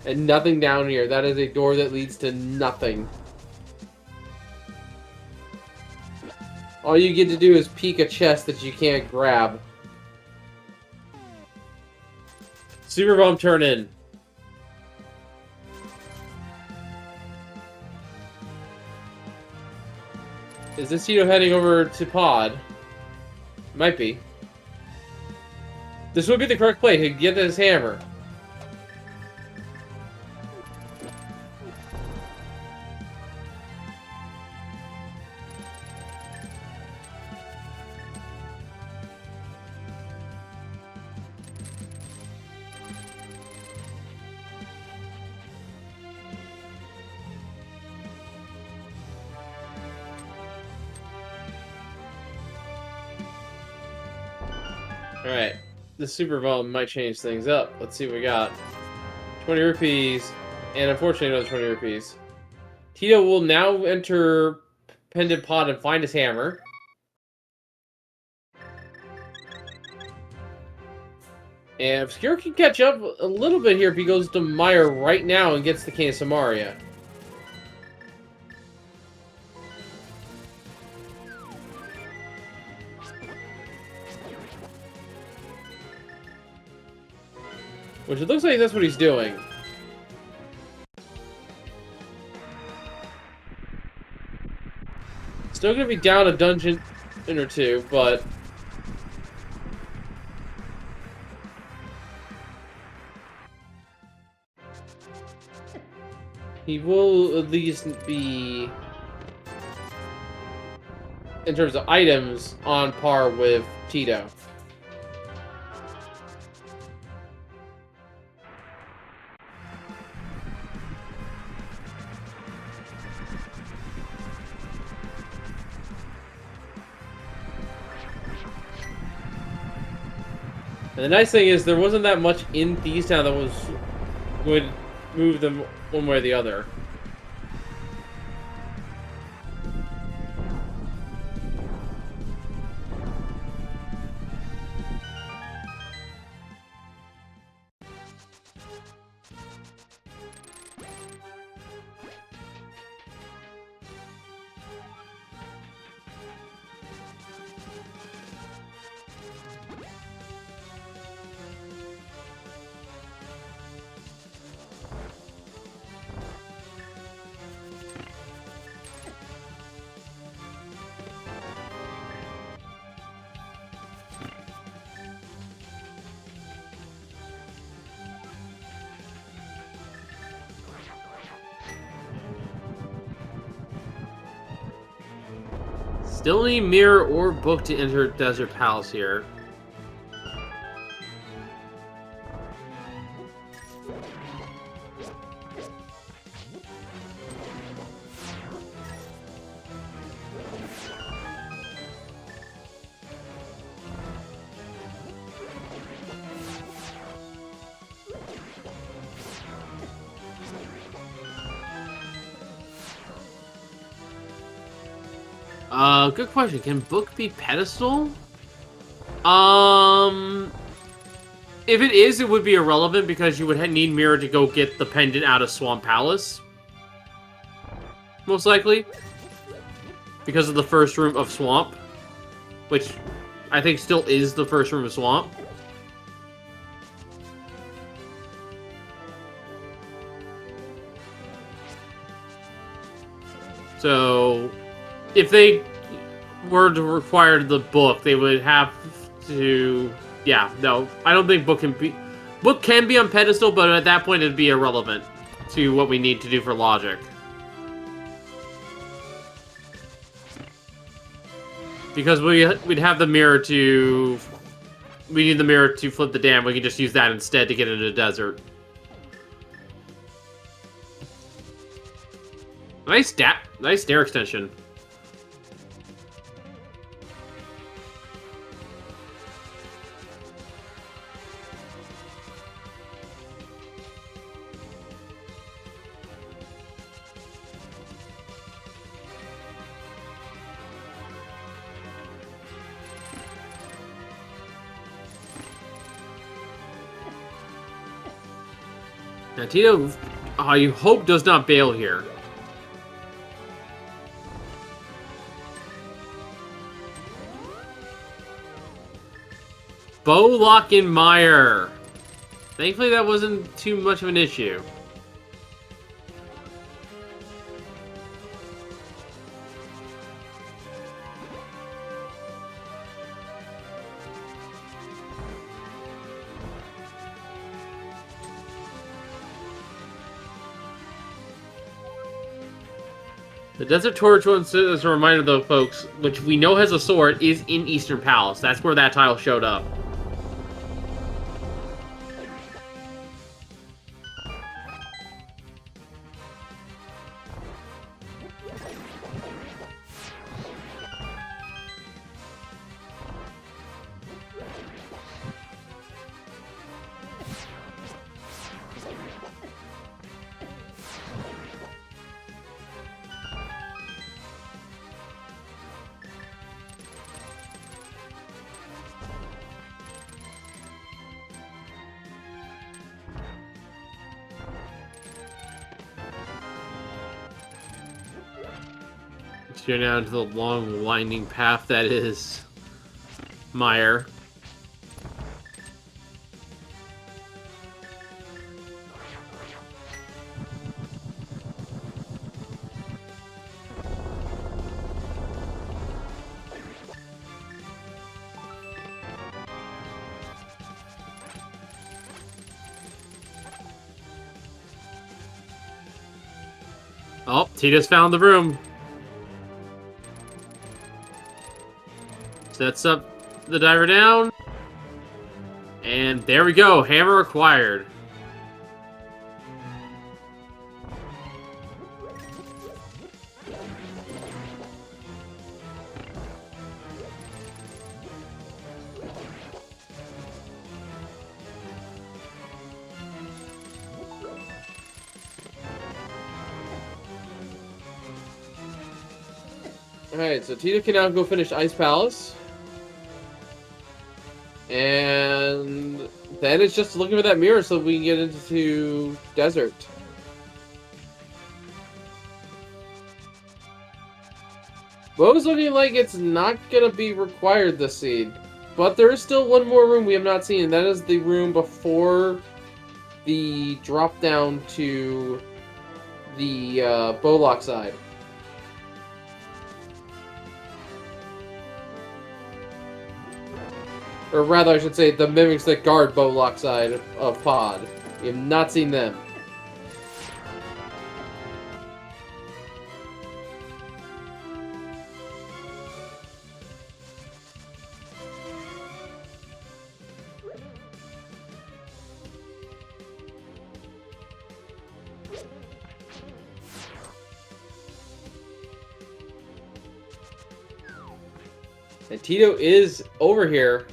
And nothing down here. That is a door that leads to nothing. All you get to do is peek a chest that you can't grab. Super Bomb turn in. Is this Tito heading over to Pod? Might be. This would be the correct play. He'd get his hammer. Alright, the Super Bomb might change things up. Let's see what we got. 20 rupees, and unfortunately another 20 rupees. Tito will now enter Pendant Pod and find his hammer. And Obscure can catch up a little bit here if he goes to Meyer right now and gets the Cane of Samaria. Which it looks like that's what he's doing. Still gonna be down a dungeon or two, but he will at least be, in terms of items, on par with Tito. And the nice thing is, there wasn't that much in Thieves Town that was going to move them one way or the other. Still need mirror or book to enter Desert Palace here. Good question. Can book be pedestal? If it is, it would be irrelevant because you would need mirror to go get the pendant out of Swamp Palace. Most likely. Because of the first room of Swamp. Which I think still is the first room of Swamp. So, if they were to require the book, they would have to... Yeah, no, I don't think book can be... Book can be on pedestal, but at that point it'd be irrelevant to what we need to do for logic. Because we'd have the mirror to... We need the mirror to flip the dam, we can just use that instead to get into the desert. Nice stair extension. Now, Tito, I hope does not bail here. Bowlock and Meyer. Thankfully, that wasn't too much of an issue. The Desert Torch, as a reminder though, folks, which we know has a sword, is in Eastern Palace. That's where that tile showed up. Steering out into the long, winding path that is Meyer. Oh, Tito's found the room. Sets up the diver down. And there we go. Hammer acquired. Alright, so Tito can now go finish Ice Palace. And then it's just looking for that mirror so we can get into Desert. But it's looking like it's not going to be required this seed. But there is still one more room we have not seen, and that is the room before the drop down to the Bowlock side. Or rather, I should say, the mimics that guard Bowlock side of Pod. We have not seen them. And Tito is over here.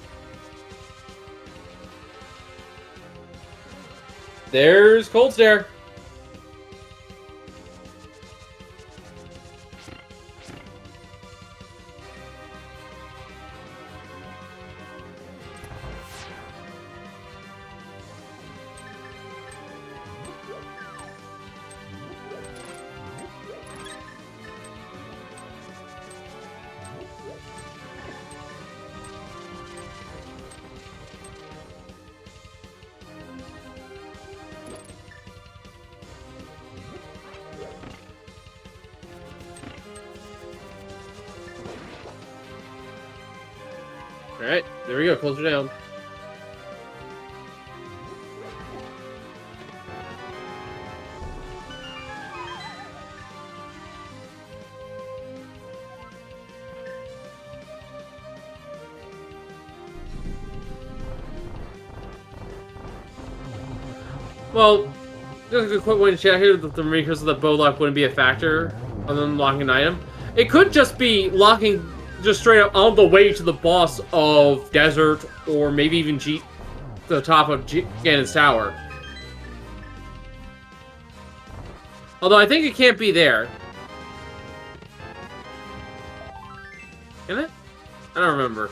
There's Cold Stare. Alright, there we go, closer down. Well, just a quick one to chat here that the because of the bow lock wouldn't be a factor other than locking an item. It could just be locking just straight up on the way to the boss of Desert, or maybe even the top of Ganon's Tower. Although I think it can't be there. Can it? I don't remember.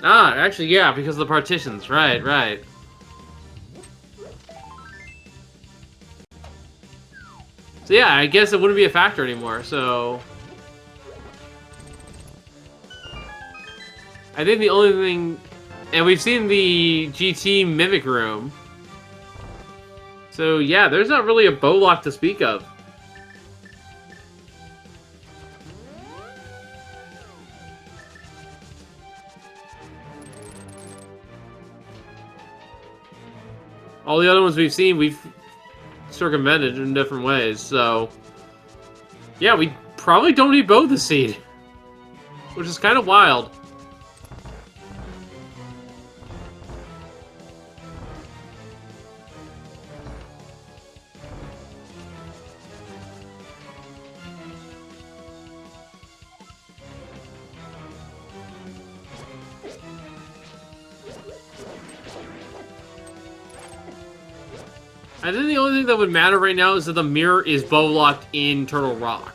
Ah, actually, yeah, because of the partitions. Right, right. So yeah, I guess it wouldn't be a factor anymore, so... I think the only thing... And we've seen the GT Mimic Room. So yeah, there's not really a bow lock to speak of. All the other ones we've seen, we've circumvented in different ways, so... Yeah, we probably don't need both the seed. Which is kind of wild. I think the only thing that would matter right now is that the mirror is bow locked in Turtle Rock.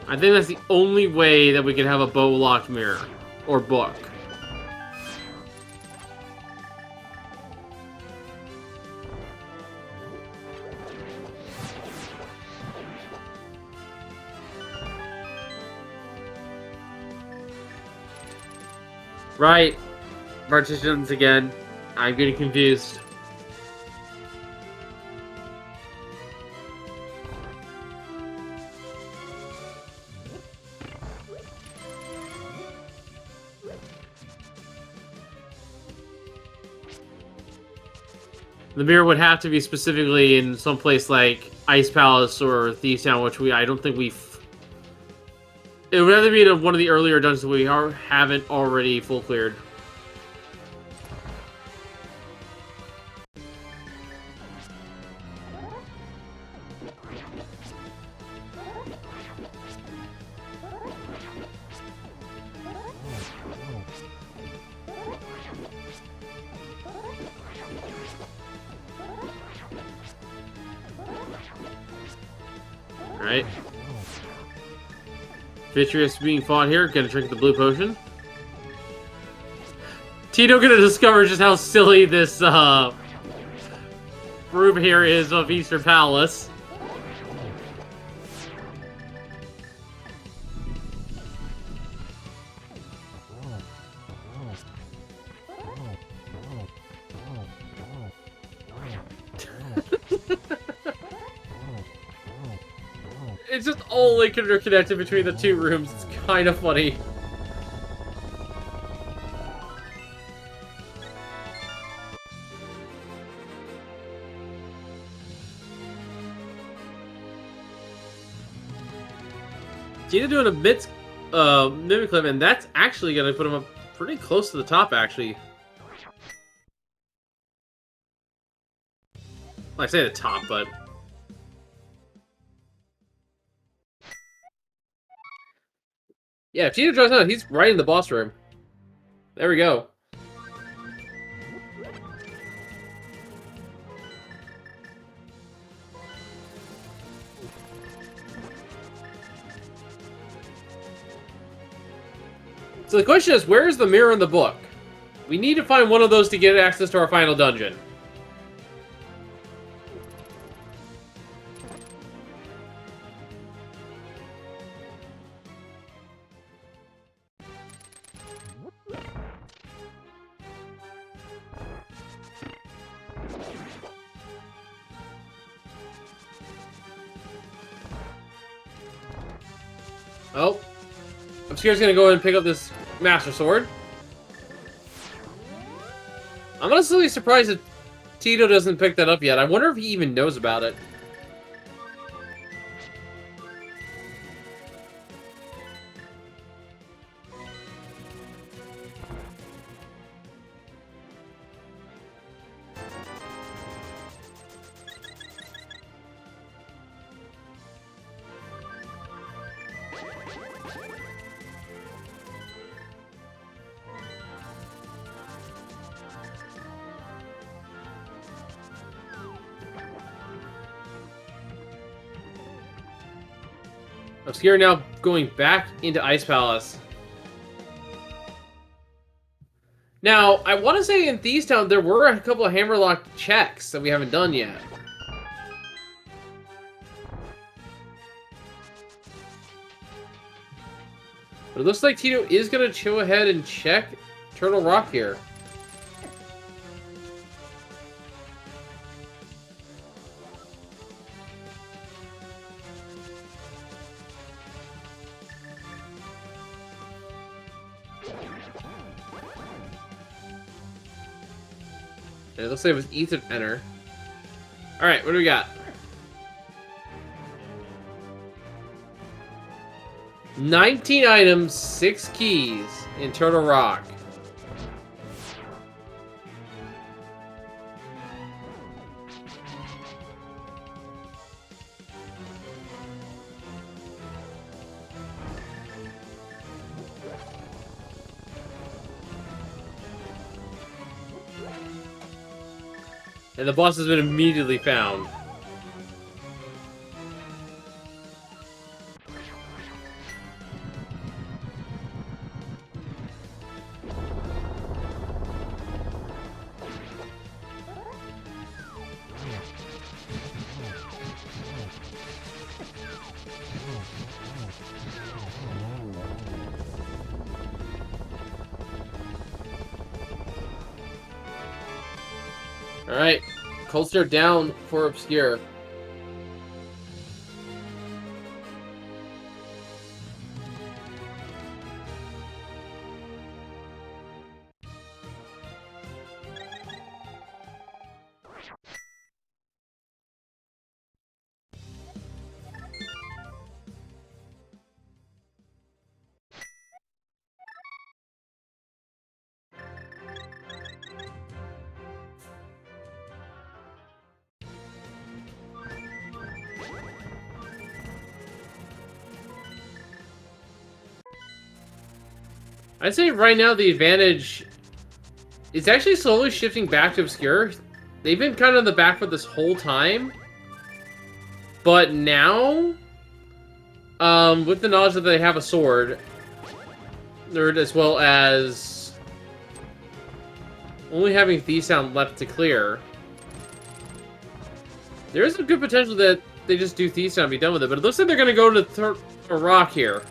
I think that's the only way that we could have a bow locked mirror or book. Right. Partitions again. I'm getting confused. The mirror would have to be specifically in some place like Ice Palace or Thieves Town, which I don't think we've... It would have to be in one of the earlier dungeons that we haven't already full cleared. Alright. Vitreous being fought here. Gonna drink the blue potion. Tito gonna discover just how silly this room here is of Easter Palace. It's just all interconnected between the two rooms. It's kind of funny. Tito doing a mimic clip, and that's actually going to put him up pretty close to the top, actually. Well, I say the top, but... Yeah, if Tito draws out, he's right in the boss room. There we go. So the question is, where is the mirror in the book? We need to find one of those to get access to our final dungeon. Oh. Obscure's gonna go ahead and pick up this Master Sword. I'm honestly surprised that Tito doesn't pick that up yet. I wonder if he even knows about it. Obscure now going back into Ice Palace. Now, I want to say in Thieves Town there were a couple of Hammerlock checks that we haven't done yet. But it looks like Tito is going to chill ahead and check Turtle Rock here. And it looks like it was Ethan Enter. Alright, what do we got? 19 items, 6 keys in Turtle Rock. And the boss has been immediately found. Alright, Cold Stare down for Obscure. I'd say right now the advantage is actually slowly shifting back to Obscure. They've been kind of on the back foot this whole time. But now, with the knowledge that they have a sword, as well as only having Thieves Town left to clear, there is a good potential that they just do Thieves Town and be done with it. But it looks like they're going to go to a rock here.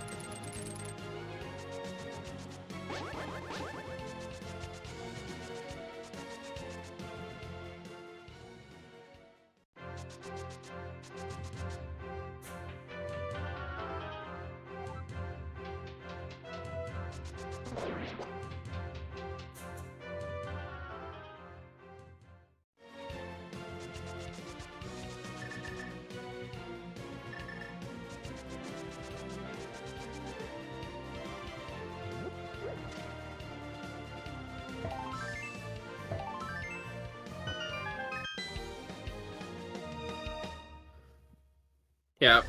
Yeah.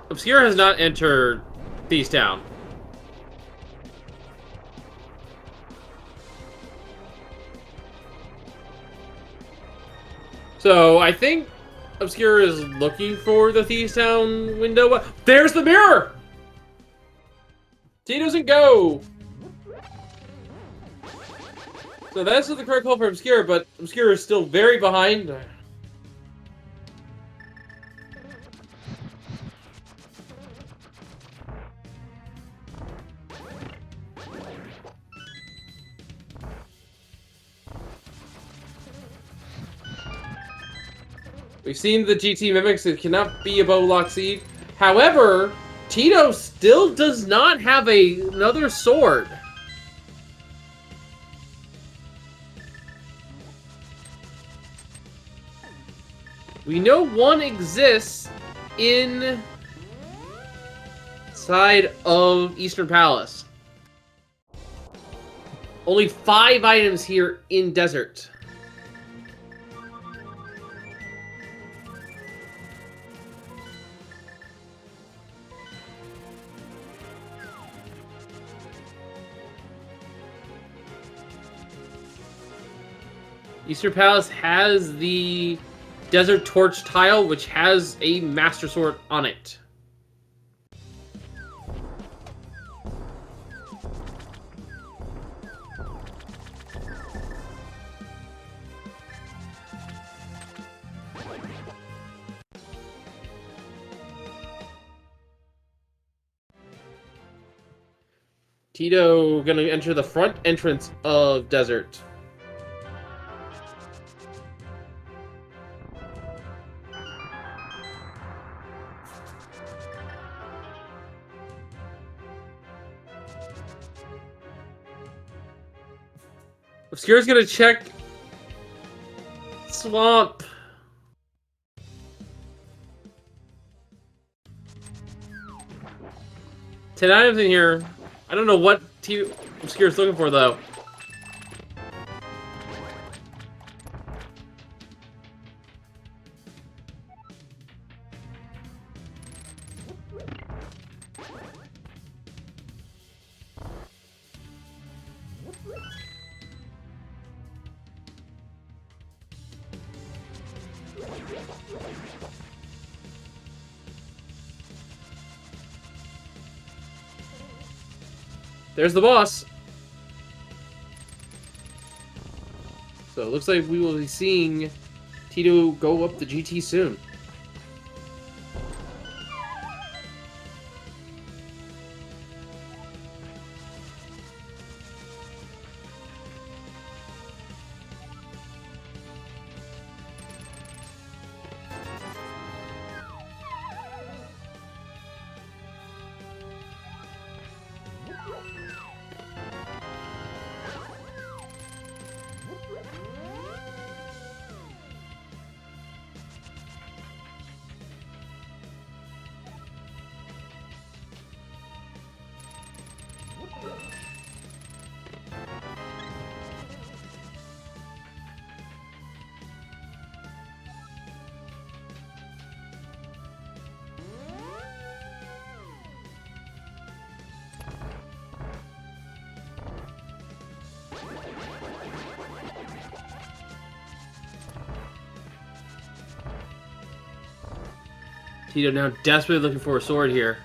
Obscure has not entered Thieves Town. So, I think Obscure is looking for the Thieves Town window. There's the mirror! T doesn't go! So that's the correct call for Obscure, but Obscure is still very behind. We've seen the GT mimics. It cannot be a Bowlock Seed. However, Tito still does not have another sword. We know one exists inside of Eastern Palace. Only 5 items here in Desert. Eastern Palace has the Desert Torch tile, which has a Master Sword on it. Tito gonna enter the front entrance of Desert. Obscure's gonna check Swamp. Ten items in here. I don't know what Obscure's looking for though. There's the boss. So it looks like we will be seeing Tito go up the GT soon. Tito now desperately looking for a sword here.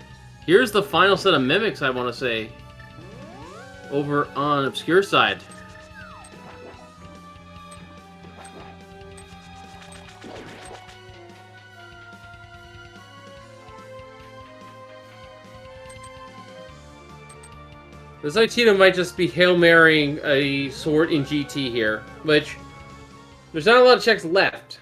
Here's the final set of mimics, I want to say. Over on Obscure side. Looks like Tito might just be Hail Marying a sword in GT here, which there's not a lot of checks left.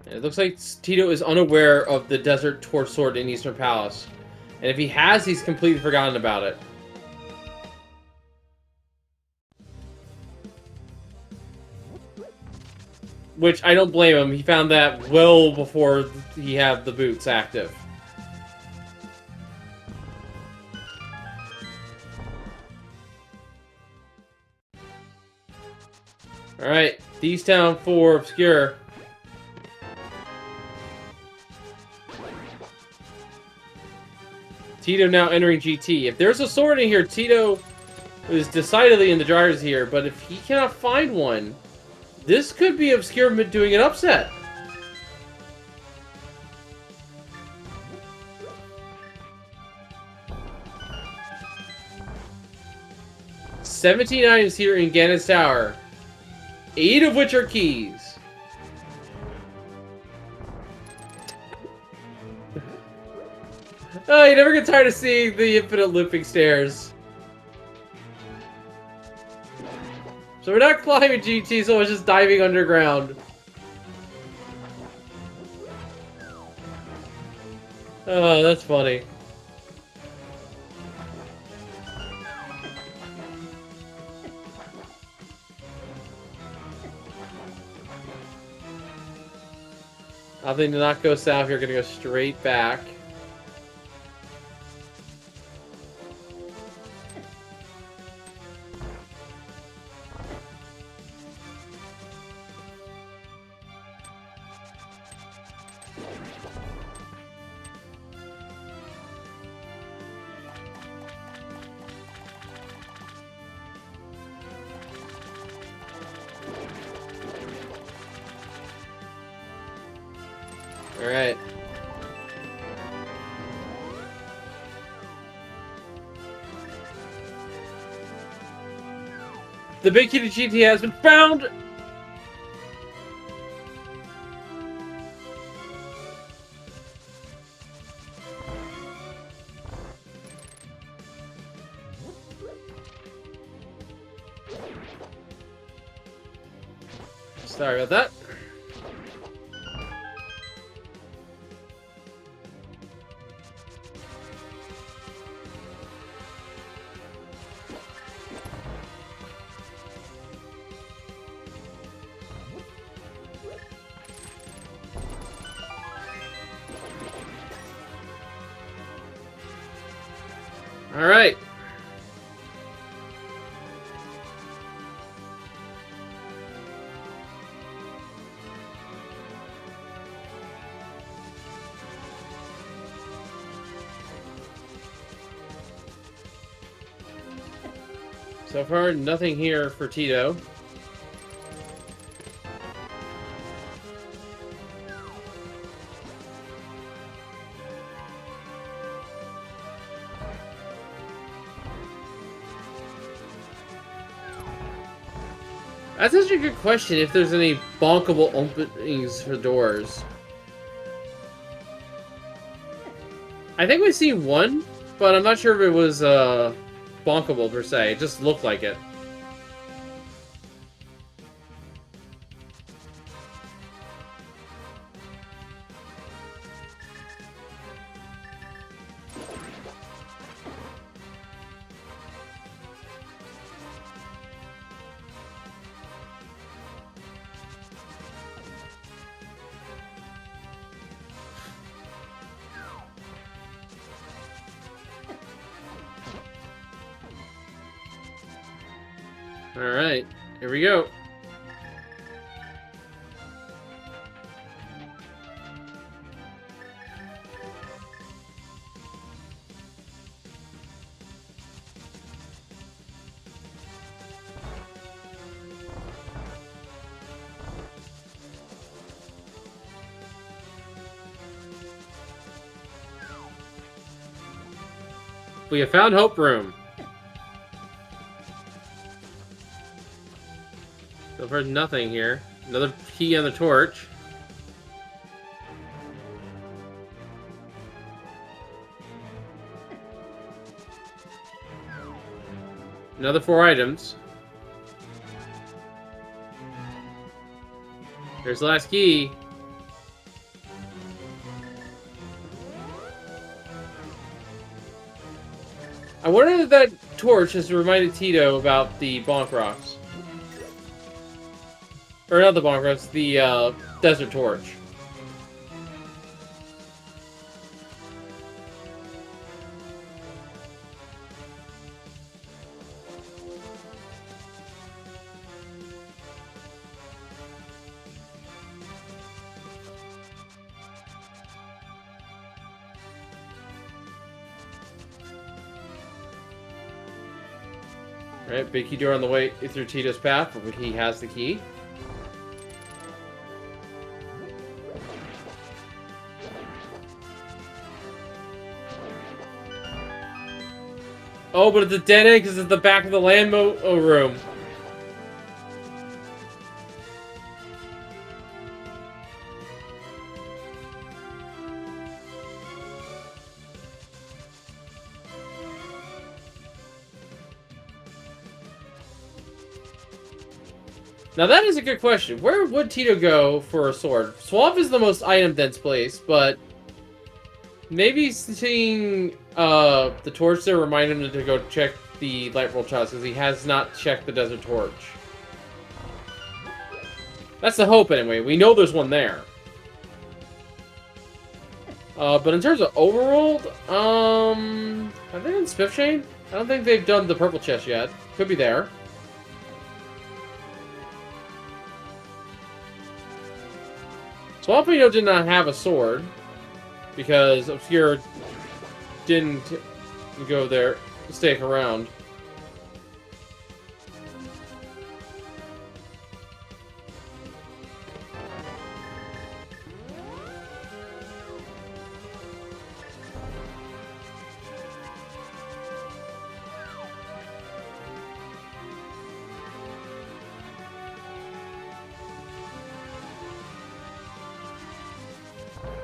It looks like Tito is unaware of the Desert Torch Sword in Eastern Palace. And if he has, he's completely forgotten about it. Which I don't blame him. He found that well before he had the boots active. Alright, D's Town 4 Obscure. Tito now entering GT. If there's a sword in here, Tito is decidedly in the driver's here, but if he cannot find one, this could be Obscure doing an upset. $17 items here in Ganon's Tower, 8 of which are keys. Oh, you never get tired of seeing the infinite looping stairs. So we're not climbing GT, so we're just diving underground. Oh, that's funny. Nothing to not go south, you're gonna go straight back. Alright. The big key to GT has been found! Sorry about that. All right. So far, nothing here for Tito. That's actually a good question, if there's any bonkable openings for doors. I think we've seen one, but I'm not sure if it was bonkable per se. It just looked like it. Alright, here we go. We have found Hope Room. So far, nothing here. Another key on the torch. Another 4 items. There's the last key. I wonder if that torch has reminded Tito about the Bonk Rocks. Or not the bomb crest, the desert torch. Right, big key door on the way through Tito's path, but he has the key. Oh, but it's a dead end because it's the back of the Lambo room. Now that is a good question. Where would Tito go for a sword? Swamp is the most item-dense place, but maybe seeing the torch there remind him to go check the light roll chest, because he has not checked the desert torch. That's the hope, anyway. We know there's one there. But in terms of overworld, have they done Spiff Chain? I don't think they've done the purple chest yet. Could be there. Swampino did not have a sword, because Obscure didn't go there, stick around.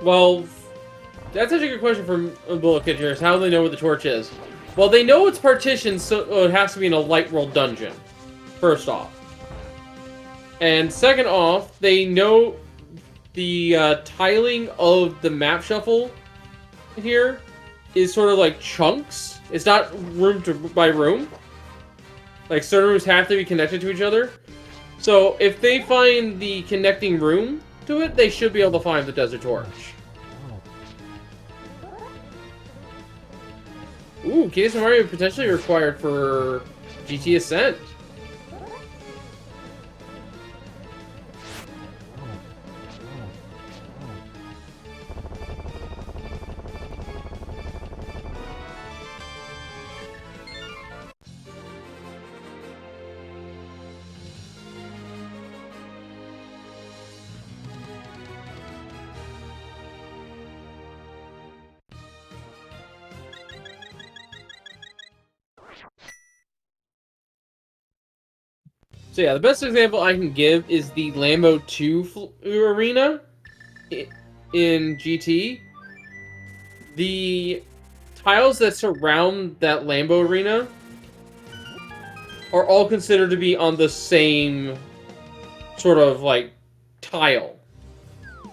Well, that's such a good question from Bullet Kid here, is how do they know where the torch is? Well, they know it's partitioned, so it has to be in a light world dungeon, first off. And second off, they know the tiling of the map shuffle here is sort of like chunks. It's not room by room. Like, certain rooms have to be connected to each other. So, if they find the connecting room to it, they should be able to find the desert torch. Ooh, Keys of Mario potentially required for GT Ascent. So yeah, the best example I can give is the Lambo 2 arena in GT. The tiles that surround that Lambo arena are all considered to be on the same sort of, like, tile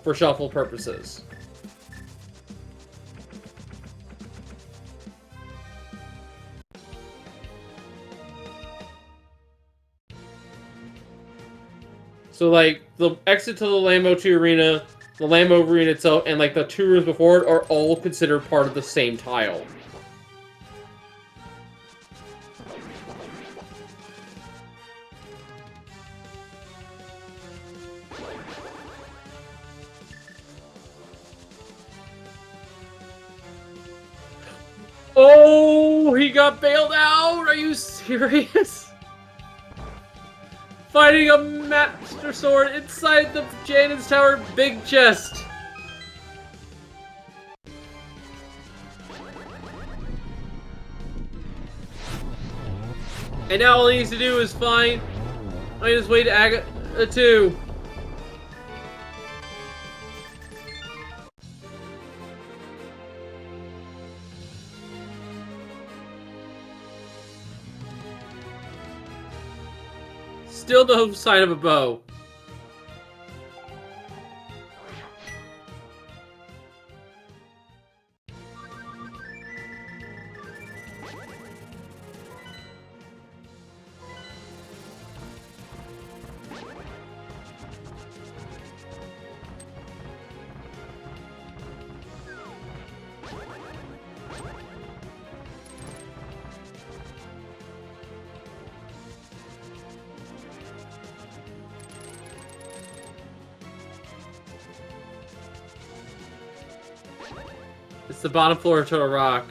for shuffle purposes. So, like, the exit to the Lambo 2 arena, the Lambo arena itself, and, like, the 2 rooms before it are all considered part of the same tile. Oh, he got bailed out! Are you serious? Fighting a Master Sword inside the Janen's Tower big chest. And now all he needs to do is find his way to Agatha 2. Still no sign of a bow. It's the bottom floor of Turtle Rock.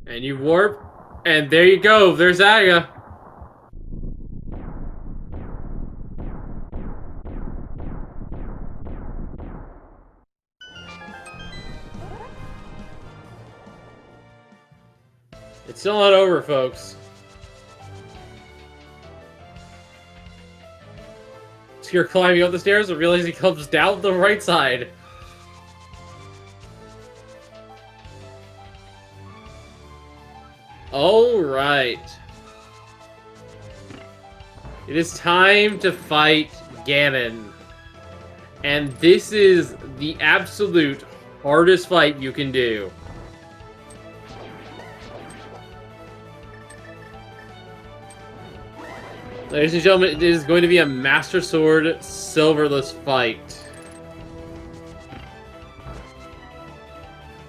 And you warp, and there you go. There's Aga. It's still not over, folks. So you're climbing up the stairs and realize he comes down the right side. Alright. It is time to fight Ganon. And this is the absolute hardest fight you can do. Ladies and gentlemen, it is going to be a Master Sword Silverless fight.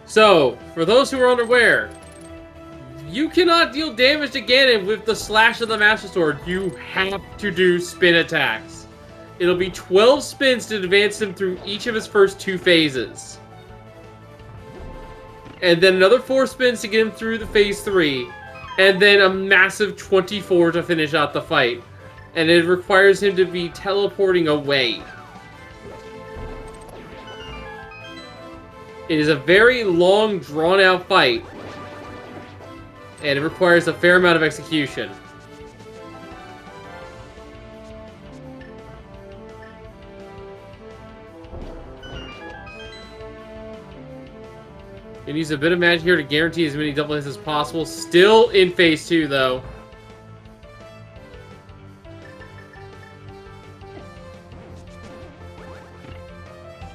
So, for those who are unaware, you cannot deal damage to Ganon with the slash of the Master Sword. You have to do spin attacks. It'll be 12 spins to advance him through each of his first 2 phases. And then another 4 spins to get him through the phase 3. And then a massive 24 to finish out the fight. And it requires him to be teleporting away. It is a very long, drawn-out fight. And it requires a fair amount of execution. You can use a bit of magic here to guarantee as many double hits as possible. Still in phase 2, though.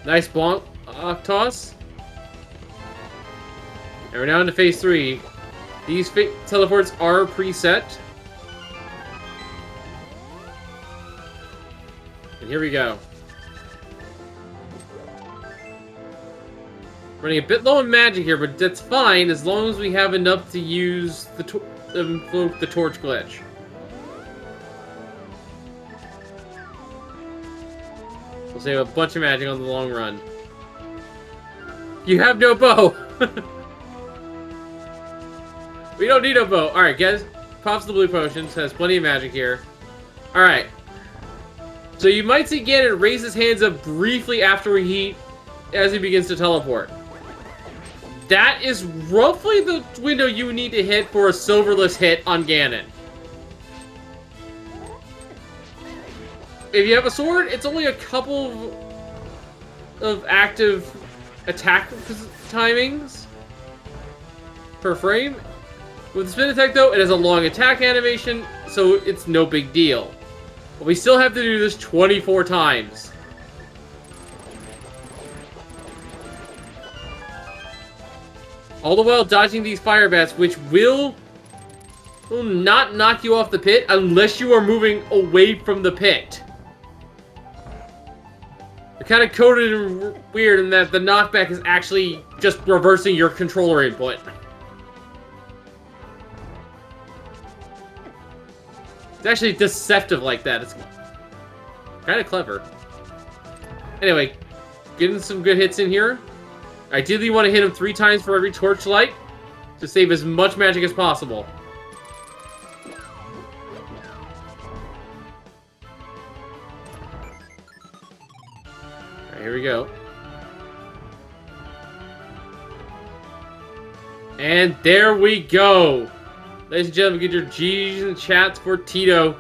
Nice block toss. And we're now into phase 3. These teleports are preset. And here we go. Running a bit low on magic here, but that's fine as long as we have enough to use the torch glitch. We'll save a bunch of magic on the long run. You have no bow! We don't need a bow. Alright, guys. Pops the blue potions. Has plenty of magic here. Alright. So you might see Ganon raise his hands up briefly after as he begins to teleport. That is roughly the window you need to hit for a silverless hit on Ganon. If you have a sword, it's only a couple of active attack timings per frame. With the spin attack, though, it has a long attack animation, so it's no big deal. But we still have to do this 24 times. All the while dodging these fire bats, which will not knock you off the pit unless you are moving away from the pit. They're kind of coded and weird in that the knockback is actually just reversing your controller input. It's actually deceptive like that. It's kind of clever. Anyway, getting some good hits in here. Ideally, you want to hit him 3 times for every torchlight to save as much magic as possible. Alright, here we go. And there we go! Ladies and gentlemen, get your G's in the chats for Tito.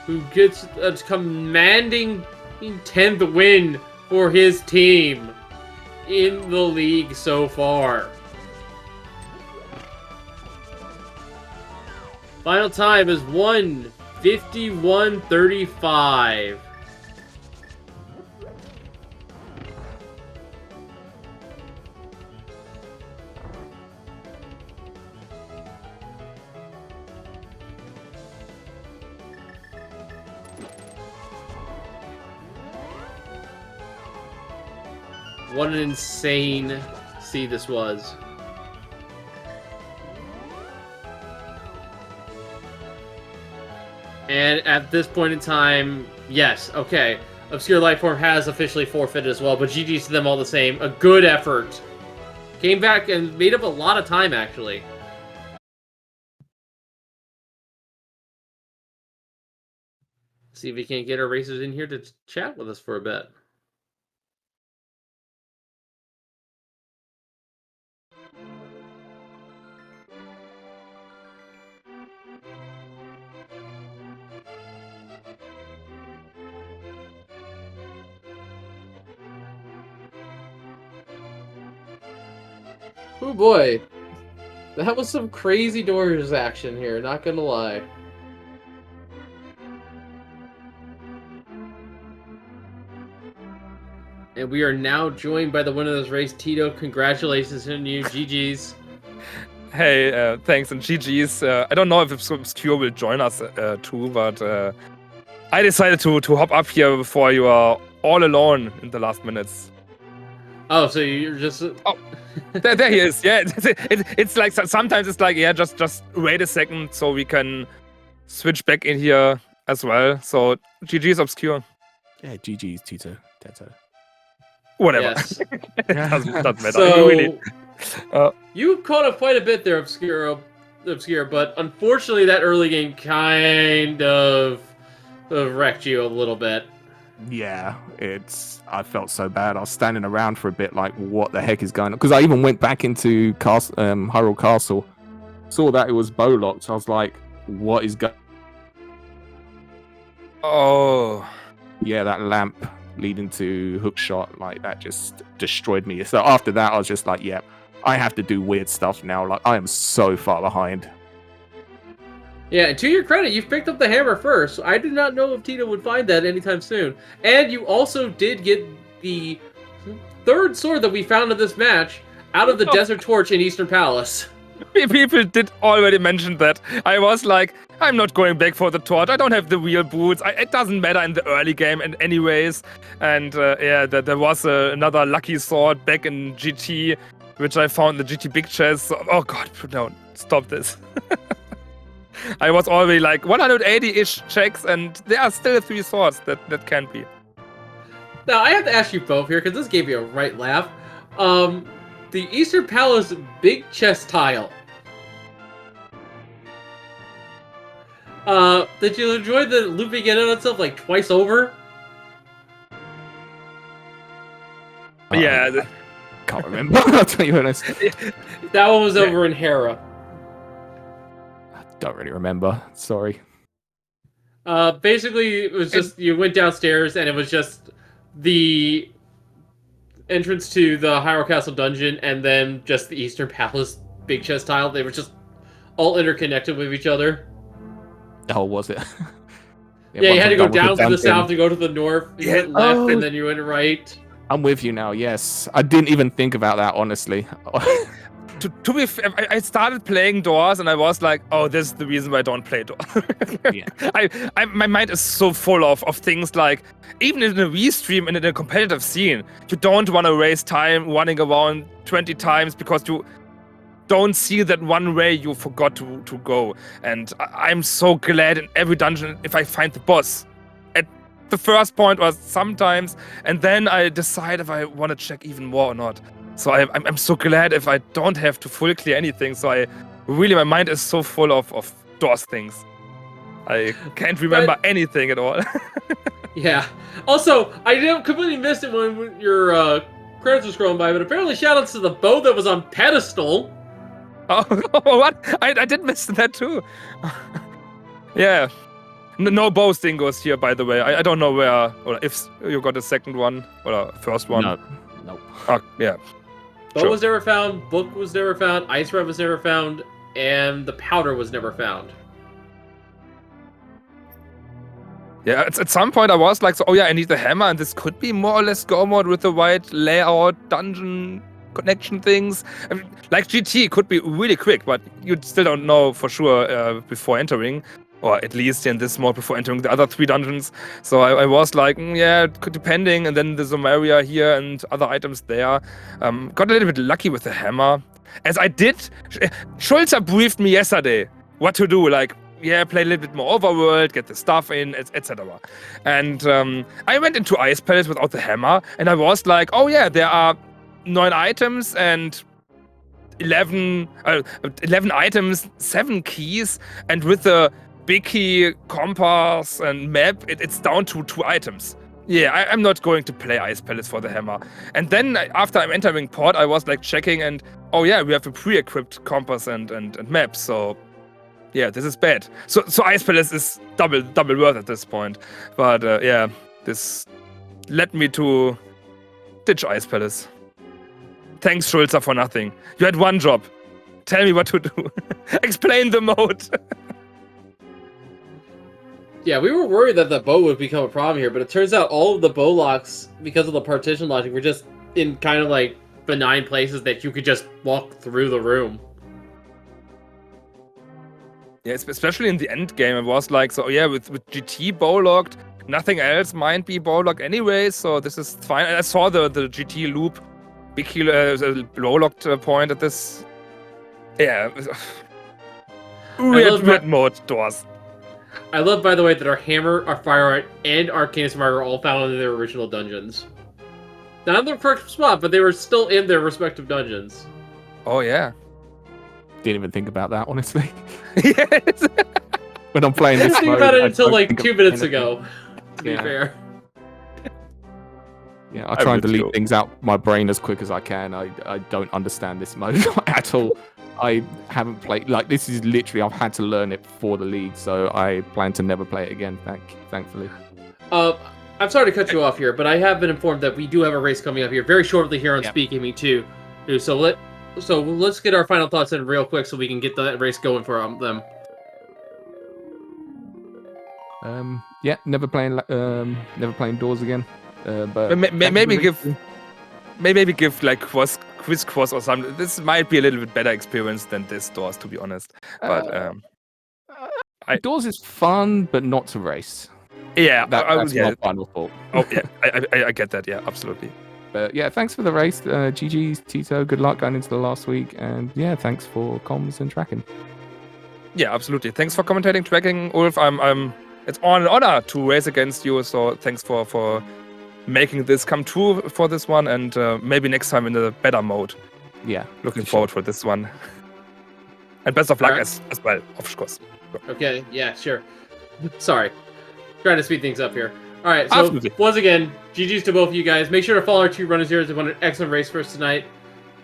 who gets a commanding 10th win for his team in the league so far. Final time is 1:51:35. What an insane seed this was. And at this point in time, yes, okay. Obscure Lifeform has officially forfeited as well, but GG's to them all the same. A good effort. Came back and made up a lot of time, actually. See if we can't get our racers in here to chat with us for a bit. Oh boy, that was some crazy doors action here, not gonna lie. And we are now joined by the winner of this race, Tito. Congratulations on you, GG's. Hey, thanks and GG's. I don't know if Obscure will join us too, but I decided to hop up here before you are all alone in the last minutes. Oh, so you're just... Oh, there he is. Yeah, it's like sometimes it's like, yeah, just wait a second so we can switch back in here as well. So GG's Obscure. Yeah, GG's Tito. Teto. Whatever. Yes. It doesn't matter. So, really. You caught up quite a bit there, Obscure, but unfortunately that early game kind of wrecked you a little bit. Yeah, I felt so bad. I was standing around for a bit like, what the heck is going on? Because I even went back into Hyrule Castle, saw that it was bow locked. I was like, what is going Oh. Yeah, that lamp leading to hookshot, like that just destroyed me. So after that, I was just like, yeah, I have to do weird stuff now. Like, I am so far behind. Yeah, and to your credit, you've picked up the hammer first. I did not know if Tito would find that anytime soon. And you also did get the third sword that we found in this match out of the Desert Torch in Eastern Palace. People did already mention that. I was like, I'm not going back for the torch. I don't have the real boots. It doesn't matter in the early game, and anyways. And yeah, there was another lucky sword back in GT, which I found in the GT Big Chest. So, oh god, no, stop this. I was already like 180-ish checks, and there are still 3 swords that can be. Now, I have to ask you both here, because this gave you a right laugh. The Eastern Palace Big Chest tile. Did you enjoy the looping in on itself like twice over? Yeah. Can't remember, I'll tell you honest. That one was over in Hera. I don't really remember, sorry. Basically, it was just, you went downstairs and it was just the entrance to the Hyrule Castle dungeon and then just the Eastern Palace Big Chest tile. They were just all interconnected with each other. Oh, was it? Yeah, you had to go down to the south to go to the north. You went left and then you went right. I'm with you now, yes. I didn't even think about that, honestly. To be fair, I started playing Doors and I was like, oh, this is the reason why I don't play Doors. Yeah. My mind is so full of things like, even in a restream and in a competitive scene, you don't want to waste time running around 20 times because you don't see that one way you forgot to go. And I'm so glad in every dungeon if I find the boss at the first point or sometimes, and then I decide if I want to check even more or not. So I'm so glad if I don't have to full clear anything. So my mind is so full of Doors things. I can't remember anything at all. Yeah. Also, I completely missed it when your credits were scrolling by, but apparently shoutouts to the bow that was on pedestal. Oh, what? I did miss that too. Yeah. No bow singles here, by the way. I don't know where, or if you got a second one, or first one. No. Yeah. Bow Sure. was never found, book was never found, ice rod was never found, and the powder was never found. Yeah, at some point I was like, so, oh yeah, I need the hammer, and this could be more or less go mode with the white layout, dungeon connection things. I mean, like GT could be really quick, but you still don't know for sure before entering, or at least in this mode before entering the other 3 dungeons. So I was like, yeah, it could depending, and then there's some area here and other items there. Got a little bit lucky with the hammer, as I did. Schulzer briefed me yesterday what to do, like, yeah, play a little bit more overworld, get the stuff in, etc. And I went into Ice Palace without the hammer, and I was like, oh yeah, there are 9 items and 11 items, 7 keys, and with the big key, compass, and map, it's down to 2 items. Yeah, I'm not going to play Ice Palace for the hammer. And then after I'm entering port, I was like checking, and oh yeah, we have a pre-equipped compass and map, so yeah, this is bad. So Ice Palace is double worth at this point. But yeah, this led me to ditch Ice Palace. Thanks, Schulzer, for nothing. You had one job. Tell me what to do. Explain the mode. Yeah, we were worried that the bow would become a problem here, but it turns out all of the bow locks, because of the partition logic, were just in kind of like benign places that you could just walk through the room. Yeah, especially in the end game, it was like, so yeah, with GT bow locked, nothing else might be bow locked anyway, so this is fine. And I saw the GT loop, big bow locked point at this. Yeah, weird mode doors. I love, by the way, that our hammer, our fire art, and Arcanus Mark are all found in their original dungeons. Not in the correct spot, but they were still in their respective dungeons. Oh yeah. Didn't even think about that, honestly. Yes. When I'm playing I this didn't think mode, about it I until don't like think 2 of minutes anything. ago, to be Yeah. fair. Yeah, I try and would delete too. things out my brain as quick as I can. I don't understand this mode at all. I haven't played, like, this is literally, I've had to learn it for the league, so I plan to never play it again, thankfully. I'm sorry to cut you off here, but I have been informed that we do have a race coming up here very shortly here on Yep. SpeedGaming 2. So let's get our final thoughts in real quick so we can get that race going for them. Yeah, never playing doors again. But Maybe give like quiz course or something. This might be a little bit better experience than this doors, to be honest. But doors is fun, but not to race. yeah, That's yeah. my final thought. Oh yeah, I get that. Yeah, absolutely. But yeah, thanks for the race, GG's Tito. Good luck going into the last week, and yeah, thanks for comms and tracking. Yeah, absolutely. Thanks for commentating, tracking, Ulf. It's an honor to race against you. So thanks for making this come true for this one, and maybe next time in a better mode. Yeah, Looking for forward for this one. And best of luck Alright. as well, of course. Okay, yeah, sure. Sorry. Trying to speed things up here. Alright, so Absolutely. once again, GG's to both of you guys. Make sure to follow our 2 runners here. They won an excellent race for us tonight.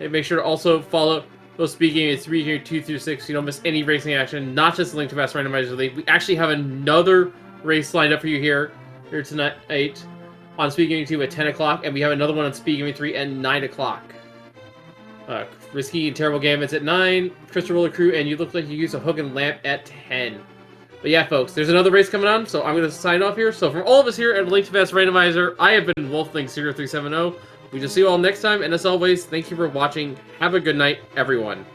And make sure to also follow those speaking at 3 here, 2 through 6, so you don't miss any racing action, not just the Link to Fast Randomizer League. We actually have another race lined up for you here tonight on SpeedGaming 2 at 10 o'clock, and we have another one on SpeedGaming 3 at 9 o'clock. Risky and Terrible Gambits at 9, Crystal Roller Crew, and You Look Like You Use a Hook and Lamp at 10. But yeah, folks, there's another race coming on, so I'm going to sign off here. So from all of us here at Link to Fast Randomizer, I have been Wolfling0370. We will see you all next time, and as always, thank you for watching. Have a good night, everyone.